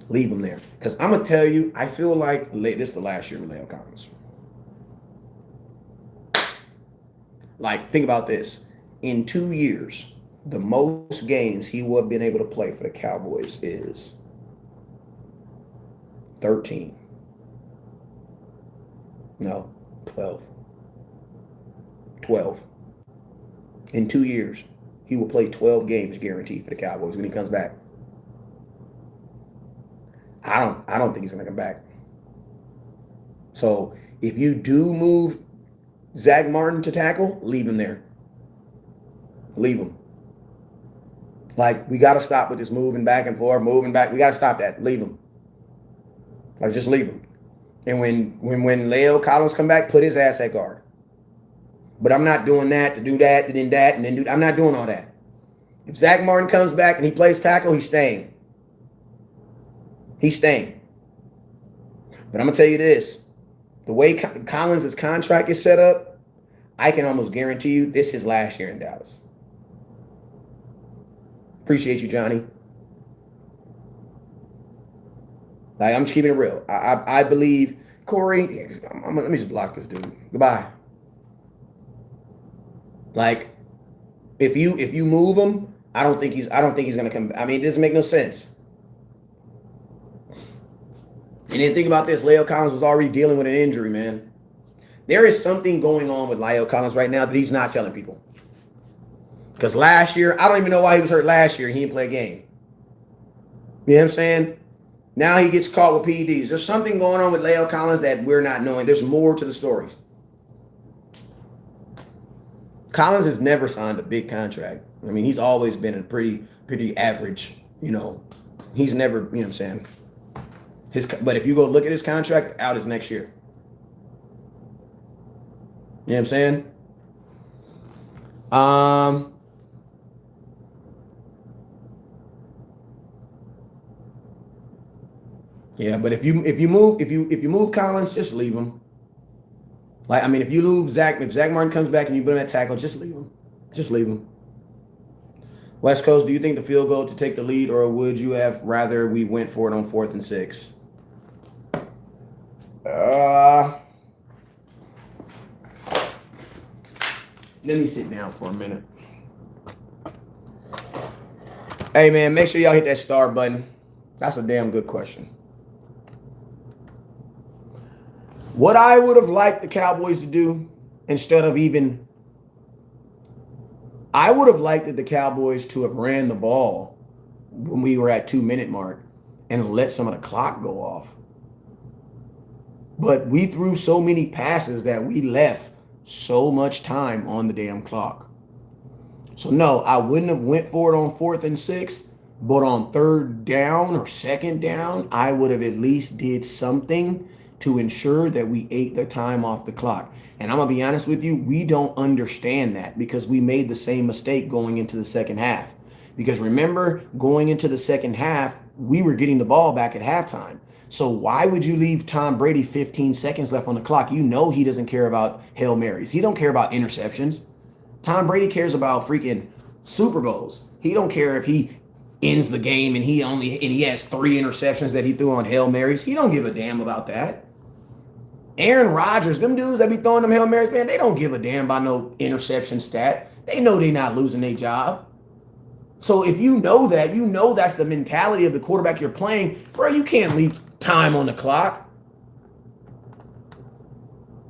Leave him there. Because I'm going to tell you, I feel like this is the last year with Leo Collins. Like, think about this. In 2 years, the most games he would have been able to play for the Cowboys is 13. No, 12. 12. In 2 years, he will play 12 games guaranteed for the Cowboys when he comes back. I don't think he's going to come back. So if you do move Zach Martin to tackle, leave him there. Leave him. Like, we got to stop with this moving back and forth, moving back. We got to stop that. Leave him. Like, just leave him. And when Leo Collins come back, put his ass at guard. But I'm not doing that to do that, and then do. I'm not doing all that. If Zach Martin comes back and he plays tackle, he's staying. He's staying. But I'm going to tell you this. The way Collins' contract is set up, I can almost guarantee you this is his last year in Dallas. Appreciate you, Johnny. Like, I'm just keeping it real. I believe Corey. Let me just block this dude. Goodbye. Like, if you move him, I don't think he's gonna come. I mean, it doesn't make no sense. And then think about this. Leo Collins was already dealing with an injury, man. There is something going on with Leo Collins right now that he's not telling people. Because last year, I don't even know why he was hurt last year. He didn't play a game. You know what I'm saying? Now he gets caught with PEDs. There's something going on with Leo Collins that we're not knowing. There's more to the stories. Collins has never signed a big contract. I mean, he's always been a pretty average, He's never, you know what I'm saying? But if you go look at his contract, out is next year. You know what I'm saying? Yeah, but if you move Collins, just leave him. Like, I mean, if Zach Martin comes back and you put him at tackle, just leave him. Just leave him. West Coast, do you think the field goal to take the lead, or would you have rather we went for it on 4th and 6? Let me sit down for a minute. Hey, man, make sure y'all hit that star button. That's a damn good question. What I would have liked the Cowboys to do, instead of I would have liked the Cowboys to have ran the ball when we were at 2-minute mark and let some of the clock go off. But we threw so many passes that we left so much time on the damn clock. So no, I wouldn't have went for it on 4th and 6, but on 3rd down or 2nd down, I would have at least did something to ensure that we ate the time off the clock. And I'm going to be honest with you, we don't understand that because we made the same mistake going into the second half. Because remember, going into the second half, we were getting the ball back at halftime. So why would you leave Tom Brady 15 seconds left on the clock? You know he doesn't care about Hail Marys. He don't care about interceptions. Tom Brady cares about freaking Super Bowls. He don't care if he ends the game and he has 3 interceptions that he threw on Hail Marys. He don't give a damn about that. Aaron Rodgers, them dudes that be throwing them Hail Marys, man, they don't give a damn about no interception stat. They know they not losing their job. So if you know that, you know that's the mentality of the quarterback you're playing, bro, you can't leave time on the clock.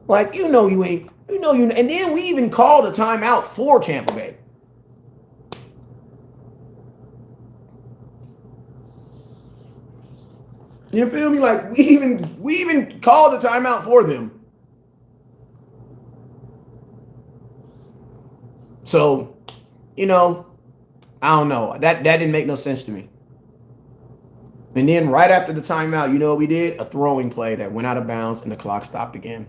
Like, you know you ain't, and then we even called a timeout for Tampa Bay. You feel me? Like we even called a timeout for them. So, I don't know. That didn't make no sense to me. And then right after the timeout, you know what we did? A throwing play that went out of bounds and the clock stopped again.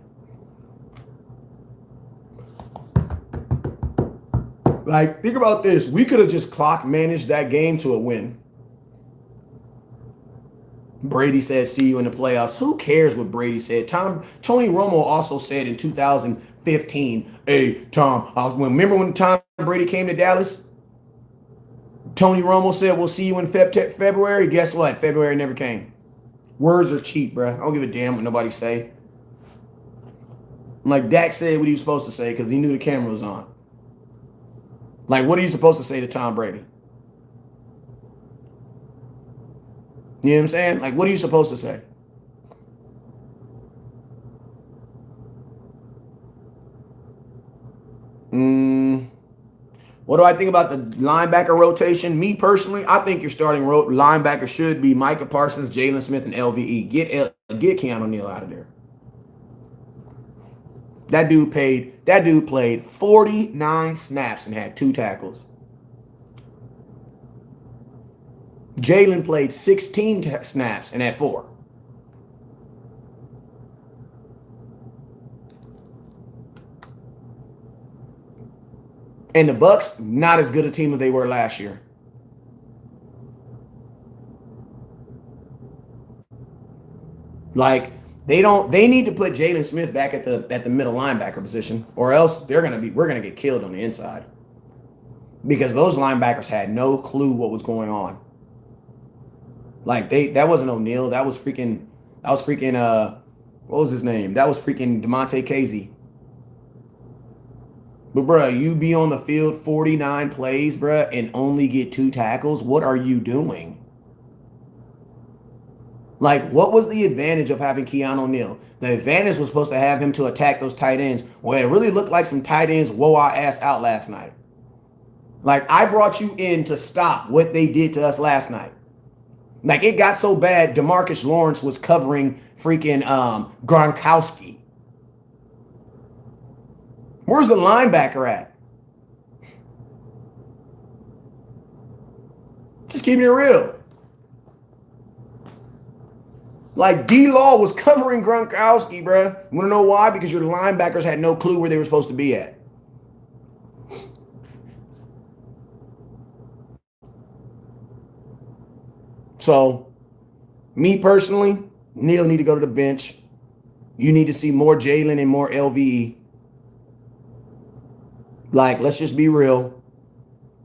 Like, think about this. We could have just clock managed that game to a win. Brady said, see you in the playoffs. Who cares what Brady said? Tony Romo also said in 2015, hey, Tom, remember when Tom Brady came to Dallas? Tony Romo said, we'll see you in February. Guess what? February never came. Words are cheap, bro. I don't give a damn what nobody say. Like Dak said what he was supposed to say because he knew the camera was on. Like, what are you supposed to say to Tom Brady? You know what I'm saying? Like, what are you supposed to say? What do I think about the linebacker rotation? Me personally, I think your starting linebacker should be Micah Parsons, Jalen Smith, and LVE. Get Keanu Neal out of there. That dude played 49 snaps and had 2 tackles. Jalen played 16 snaps and had 4. And the Bucks, not as good a team as they were last year. Like, they need to put Jalen Smith back at the middle linebacker position, or else we're gonna get killed on the inside. Because those linebackers had no clue what was going on. Like that wasn't O'Neal, that was freaking what was his name? That was freaking DeMonte Casey. But bruh, you be on the field 49 plays, bruh, and only get 2 tackles. What are you doing? Like, what was the advantage of having Keanu Neal? The advantage was supposed to have him to attack those tight ends. Well, it really looked like some tight ends wore our ass out last night. Like, I brought you in to stop what they did to us last night. Like, it got so bad, DeMarcus Lawrence was covering freaking Gronkowski. Where's the linebacker at? Just keeping it real. Like, D-Law was covering Gronkowski, bro. You want to know why? Because your linebackers had no clue where they were supposed to be at. So, me personally, Neal need to go to the bench. You need to see more Jalen and more LVE. Like, let's just be real.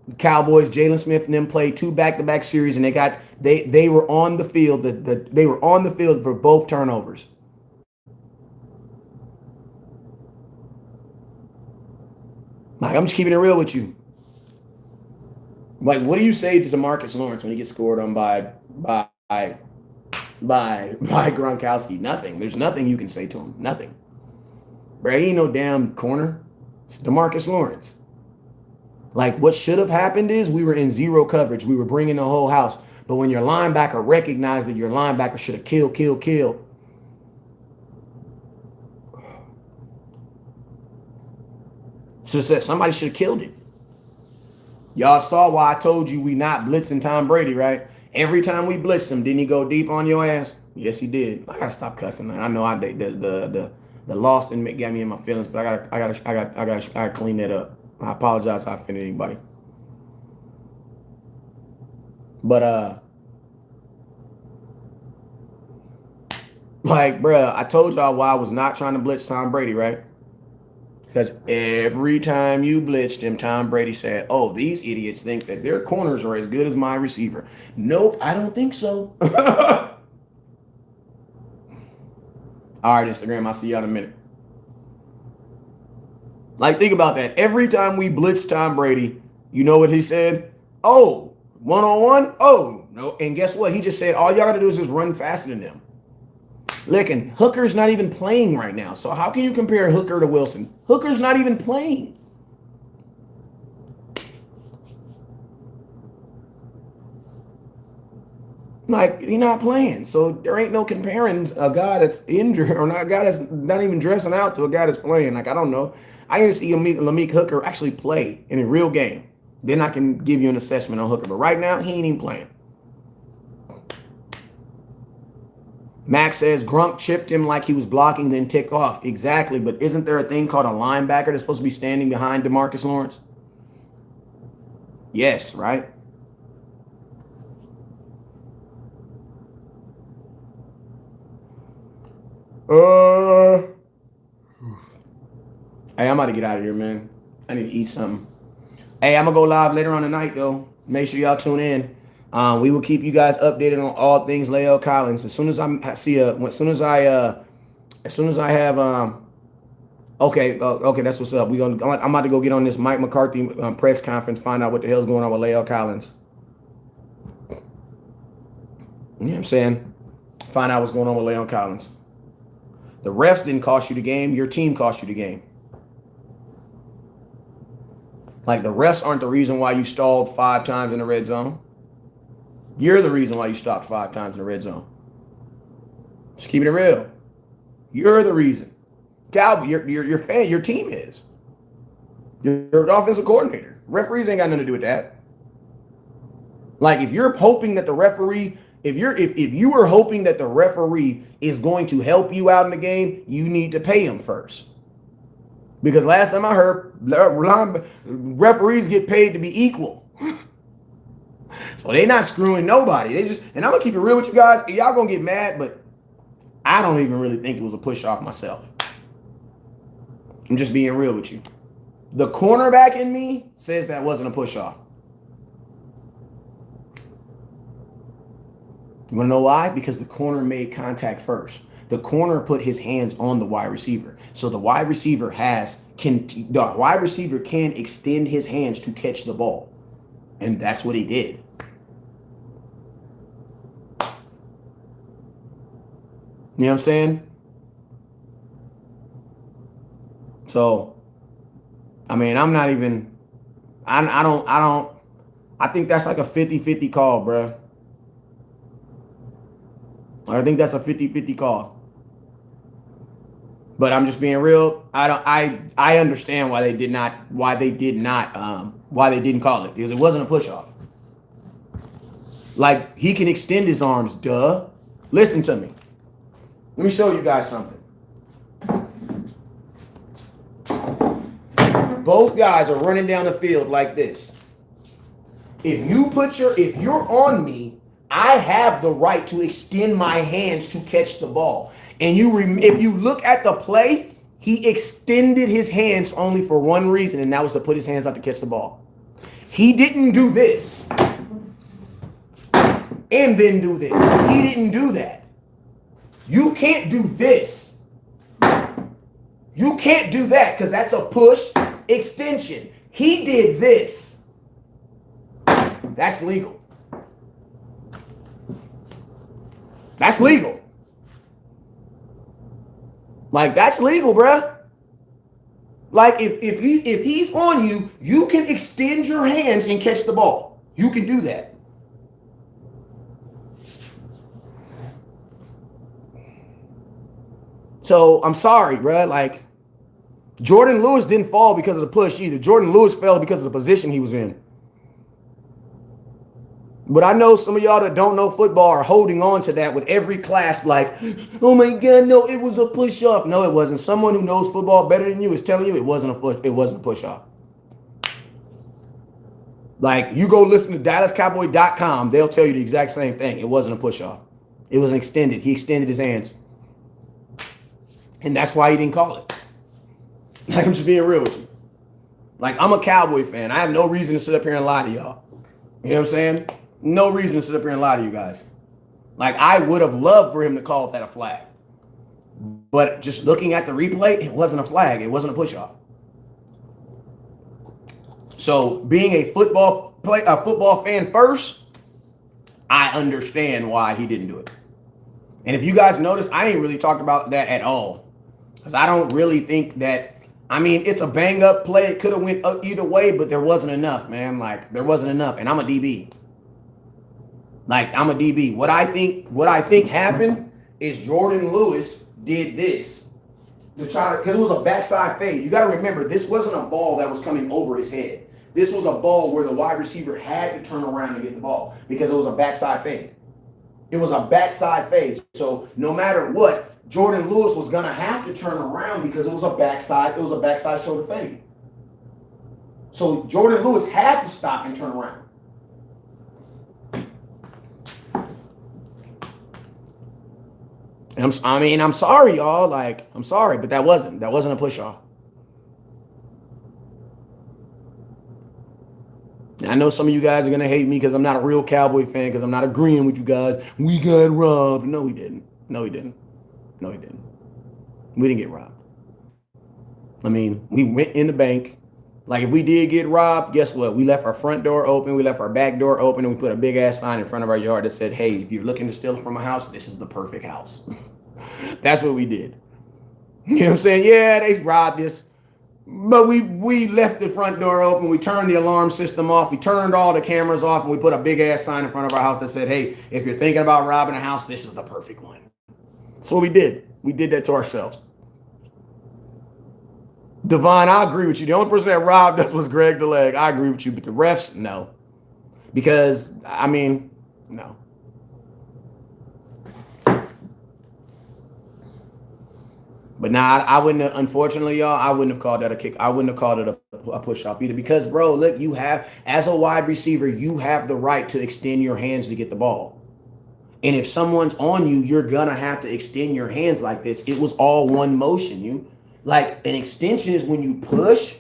The Cowboys, Jalen Smith and them played 2 back-to-back series, and they were on the field. They were on the field for both turnovers. Like, I'm just keeping it real with you. Like, what do you say to DeMarcus Lawrence when he gets scored on by Gronkowski? Nothing. There's nothing you can say to him. Nothing. Bro, he ain't no damn corner. It's DeMarcus Lawrence. Like, what should have happened is we were in zero coverage. We were bringing the whole house. But when your linebacker recognized that your linebacker should have killed. Somebody should have killed it. Y'all saw why I told you we not blitzing Tom Brady, right? Every time we blitzed him, didn't he go deep on your ass? Yes, he did. I gotta stop cussing. I know the loss didn't get me in my feelings, but I gotta clean that up. I apologize if I offended anybody. But Like, bruh, I told y'all why I was not trying to blitz Tom Brady, right? Because every time you blitzed him, Tom Brady said, oh, these idiots think that their corners are as good as my receiver. Nope, I don't think so. All right, Instagram, I'll see y'all in a minute. Like, think about that. Every time we blitzed Tom Brady, you know what he said? Oh, one-on-one? Oh, no. And guess what? He just said, all y'all got to do is just run faster than them. Listen, Hooker's not even playing right now. So how can you compare Hooker to Wilson? Hooker's not even playing. Like, he's not playing. So there ain't no comparing a guy that's injured or not a guy that's not even dressing out to a guy that's playing. Like, I don't know. I need to see Lamik Hooker actually play in a real game. Then I can give you an assessment on Hooker. But right now, he ain't even playing. Max says Grunk chipped him like he was blocking, then tick off. Exactly. But isn't there a thing called a linebacker that's supposed to be standing behind DeMarcus Lawrence? Yes, right? Hey, I'm about to get out of here, man. I need to eat something. Hey, I'm gonna go live later on tonight, though. Make sure y'all tune in. We will keep you guys updated on all things Lael Collins. As soon as I have okay, that's what's up. I'm about to go get on this Mike McCarthy press conference, find out what the hell's going on with Lael Collins. You know what I'm saying? Find out what's going on with Lael Collins. The refs didn't cost you the game. Your team cost you the game. Like, the refs aren't the reason why you stalled 5 times in the red zone. You're the reason why you stopped 5 times in the red zone. Just keeping it real. You're the reason. Cowboys, your fan, your team is. You're offensive coordinator. Referees ain't got nothing to do with that. Like, if you're hoping that the referee, if you were hoping that the referee is going to help you out in the game, you need to pay him first. Because last time I heard, referees get paid to be equal. So they're not screwing nobody. And I'm gonna keep it real with you guys. Y'all gonna get mad, but I don't even really think it was a push off myself. I'm just being real with you. The cornerback in me says that wasn't a push off. You wanna know why? Because the corner made contact first. The corner put his hands on the wide receiver. So the wide receiver can extend his hands to catch the ball. And that's what he did. You know what I'm saying? So, I mean, I'm not even, I think that's like a 50-50 call, bro. I think that's a 50-50 call. But I'm just being real. I understand why they didn't call it, because it wasn't a push off. Like, he can extend his arms, duh. Listen to me. Let me show you guys something. Both guys are running down the field like this. If you're on me, I have the right to extend my hands to catch the ball. And if you look at the play, he extended his hands only for one reason, and that was to put his hands out to catch the ball. He didn't do this and then do this. He didn't do that. You can't do this. You can't do that because that's a push extension. He did this. That's legal. That's legal. Like, that's legal, bruh. Like, if he's on you, you can extend your hands and catch the ball. You can do that. So, I'm sorry, bruh. Like, Jordan Lewis didn't fall because of the push either. Jordan Lewis fell because of the position he was in. But I know some of y'all that don't know football are holding on to that with every class, like, oh my God, no, it was a push off. No, it wasn't. Someone who knows football better than you is telling you it wasn't a push off. Like, you go listen to DallasCowboy.com, they'll tell you the exact same thing. It wasn't a push off. It was an extended. He extended his hands. And that's why he didn't call it. Like, I'm just being real with you. Like, I'm a Cowboy fan. I have no reason to sit up here and lie to y'all. You know what I'm saying? No reason to sit up here and lie to you guys. Like, I would have loved for him to call that a flag. But just looking at the replay, it wasn't a flag. It wasn't a push-off. So, being a football fan first, I understand why he didn't do it. And if you guys notice, I ain't really talked about that at all. Because I don't really think that, I mean, it's a bang-up play. It could have went either way, but there wasn't enough, man. Like, there wasn't enough. And I'm a DB. Like, I'm a DB. What I think happened is Jordan Lewis did this to try to, because it was a backside fade. You got to remember, this wasn't a ball that was coming over his head. This was a ball where the wide receiver had to turn around to get the ball because it was a backside fade. It was a backside fade. So no matter what, Jordan Lewis was gonna have to turn around because it was a backside shoulder fade. So Jordan Lewis had to stop and turn around. And I'm sorry, y'all. Like, I'm sorry, but that wasn't a push off. I know some of you guys are going to hate me because I'm not a real Cowboy fan, because I'm not agreeing with you guys. We got robbed. No, we didn't. No, we didn't. No, we didn't. We didn't get robbed. I mean, we went in the bank. Like, if we did get robbed, guess what? We left our front door open. We left our back door open, and we put a big-ass sign in front of our yard that said, hey, if you're looking to steal from a house, this is the perfect house. That's what we did. You know what I'm saying? Yeah, they robbed us. But we left the front door open. We turned the alarm system off. We turned all the cameras off, and we put a big ass sign in front of our house that said, hey, if you're thinking about robbing a house, this is the perfect one. That's what we did. We did that to ourselves. Devon, I agree with you. The only person that robbed us was Greg the Leg. I agree with you. But the refs, no. Because, I mean, no. But nah, I wouldn't have, unfortunately, y'all, I wouldn't have called that a kick. I wouldn't have called it a push-off either. Because, bro, look, you have, as a wide receiver, you have the right to extend your hands to get the ball. And if someone's on you, you're going to have to extend your hands like this. It was all one motion. Like, an extension is when you push,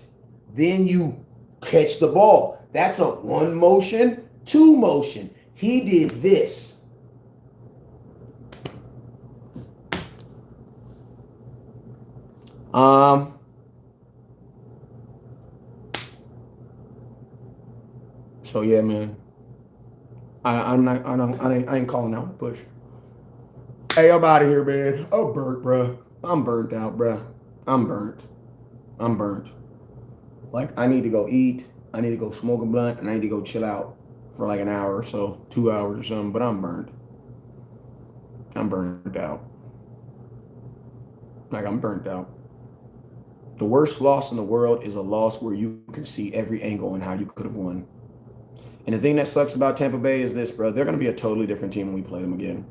then you catch the ball. That's a one motion, two motion. He did this. So yeah, man. I ain't calling out the push. Hey, I'm out of here, man. I'm burnt, bro. I'm burnt out, bro. I'm burnt. Like, I need to go eat. I need to go smoke a blunt, and I need to go chill out for like an hour or so, 2 hours or something. But I'm burnt. I'm burnt out. Like, I'm burnt out. The worst loss in the world is a loss where you can see every angle on how you could have won. And the thing that sucks about Tampa Bay is this, bro. They're going to be a totally different team when we play them again.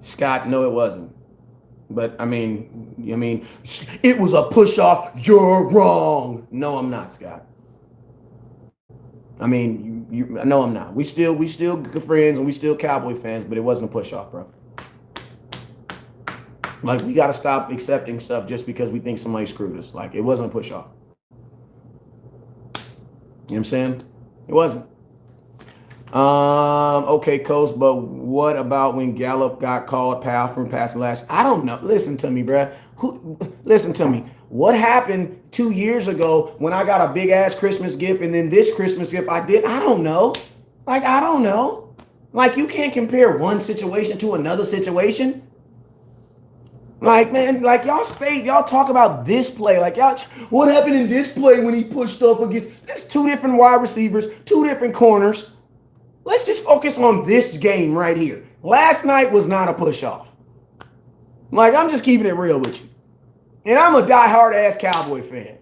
Scott, no, it wasn't. But, I mean, it was a push-off. You're wrong. No, I'm not, Scott. I mean, no, I'm not. We still good friends, and we still Cowboy fans, but it wasn't a push-off, bro. Like, we got to stop accepting stuff just because we think somebody screwed us. Like, it wasn't a push-off. You know what I'm saying? It wasn't. Okay, Coach, but what about when Gallup got called foul from passing last? I don't know. Listen to me, bruh. Listen to me. What happened 2 years ago when I got a big-ass Christmas gift and then this Christmas gift I did? I don't know. Like, I don't know. Like, you can't compare one situation to another situation. Like, man, like, y'all talk about this play. Like, y'all, what happened in this play when he pushed off against, there's two different wide receivers, two different corners. Let's just focus on this game right here. Last night was not a push-off. Like, I'm just keeping it real with you. And I'm a diehard-ass Cowboy fan.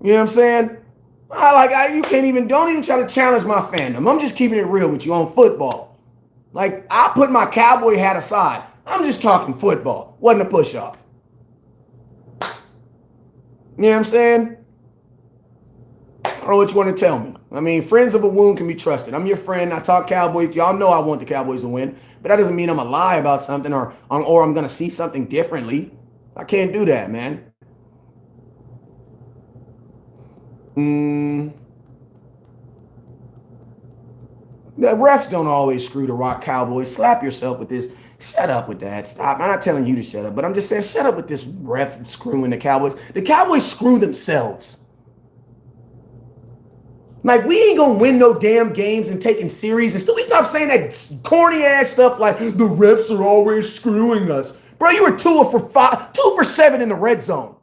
You know what I'm saying? Don't even try to challenge my fandom. I'm just keeping it real with you on football. Like, I put my Cowboy hat aside. I'm just talking football. Wasn't a push-off. You know what I'm saying? don't know what you want to tell me. I mean, friends of a wound can be trusted. I'm your friend. I talk Cowboys. Y'all know I want the Cowboys to win, but that doesn't mean I'm a lie about something or I'm gonna see something differently. I can't do that, man. The refs don't always screw the Rock Cowboys. Slap yourself with this. Shut up with that. Stop. I'm not telling you to shut up, but I'm just saying shut up with this ref screwing the Cowboys. The Cowboys screw themselves. Like, we ain't gonna win no damn games and taking series. And still, we stop saying that corny ass stuff like the refs are always screwing us. Bro, you were 2 for 7 in the red zone.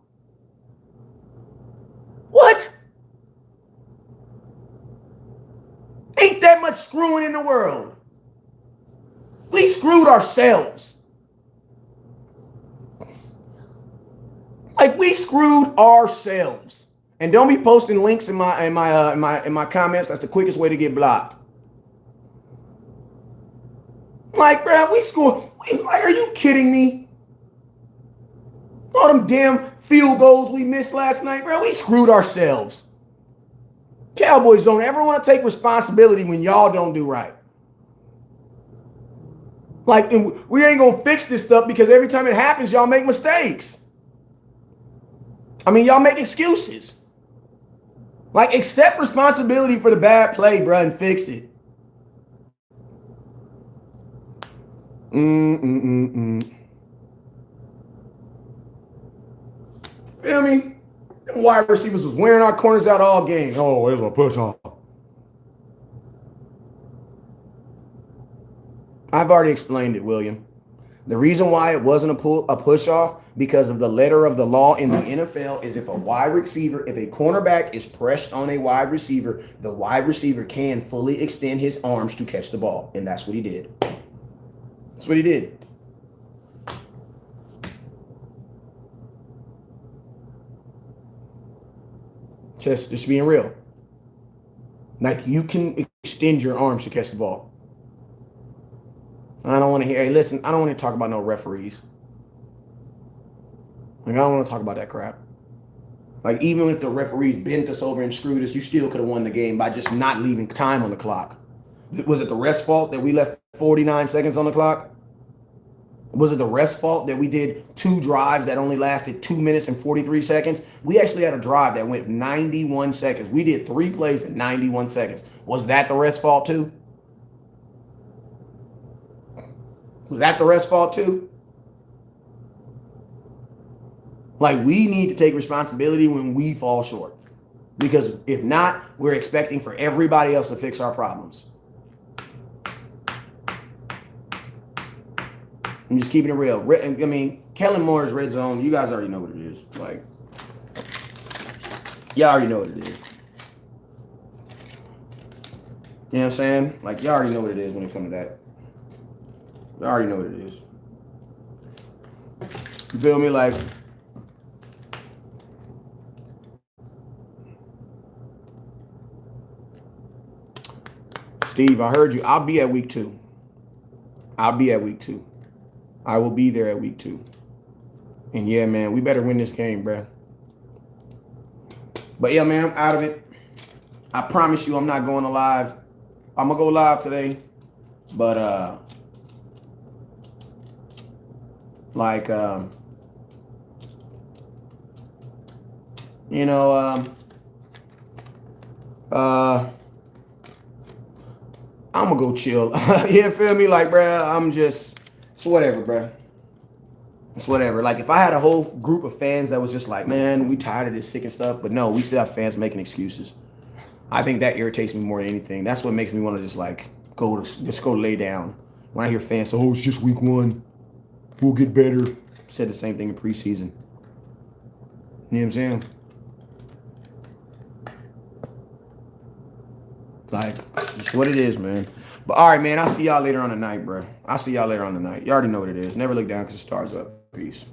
What? Ain't that much screwing in the world. We screwed ourselves. Like, we screwed ourselves. And don't be posting links in my comments. That's the quickest way to get blocked. Like, bro, we screwed. Like, are you kidding me? All them damn field goals we missed last night, bro. We screwed ourselves. Cowboys don't ever want to take responsibility when y'all don't do right. Like, we ain't gonna fix this stuff because every time it happens, y'all make mistakes. I mean, y'all make excuses. Like, accept responsibility for the bad play, bro, and fix it. Feel me? Them wide receivers was wearing our corners out all game. Oh, it was a push off. I've already explained it, William. The reason why it wasn't a push off because of the letter of the law in the NFL is if a cornerback is pressed on a wide receiver, the wide receiver can fully extend his arms to catch the ball. And that's what he did. That's what he did. Just being real. Like, you can extend your arms to catch the ball. I don't want to hear, hey, listen, I don't want to talk about no referees. Like, I don't want to talk about that crap. Like, even if the referees bent us over and screwed us, you still could have won the game by just not leaving time on the clock. Was it the ref's fault that we left 49 seconds on the clock? Was it the ref's fault that we did 2 drives that only lasted 2 minutes and 43 seconds? We actually had a drive that went 91 seconds. We did 3 plays in 91 seconds. Was that the ref's fault too? Was that the ref's fault too? Like, we need to take responsibility when we fall short. Because if not, we're expecting for everybody else to fix our problems. I'm just keeping it real. I mean, Kellen Moore's red zone, you guys already know what it is. Like, y'all already know what it is. You know what I'm saying? Like, y'all already know what it is when it comes to that. I already know what it is. You feel me? Like, Steve, I heard you. I'll be at week 2. I'll be at week 2. I will be there at week 2. And yeah, man, we better win this game, bruh. But yeah, man, I'm out of it. I promise you I'm not going live. I'm going to go live today. But, like, you know, I'm gonna go chill. You feel me? Like, bruh, I'm just, it's whatever, bruh. It's whatever. Like, if I had a whole group of fans that was just like, man, we tired of this sick and stuff, but no, we still have fans making excuses. I think that irritates me more than anything. That's what makes me want to just like go lay down. When I hear fans say, oh, it's just week 1. We'll get better. Said the same thing in preseason. You know what I'm saying? Like, it's what it is, man. But all right, man, I'll see y'all later on the night, bro. I'll see y'all later on the night. You already know what it is. Never look down because the stars up. Peace.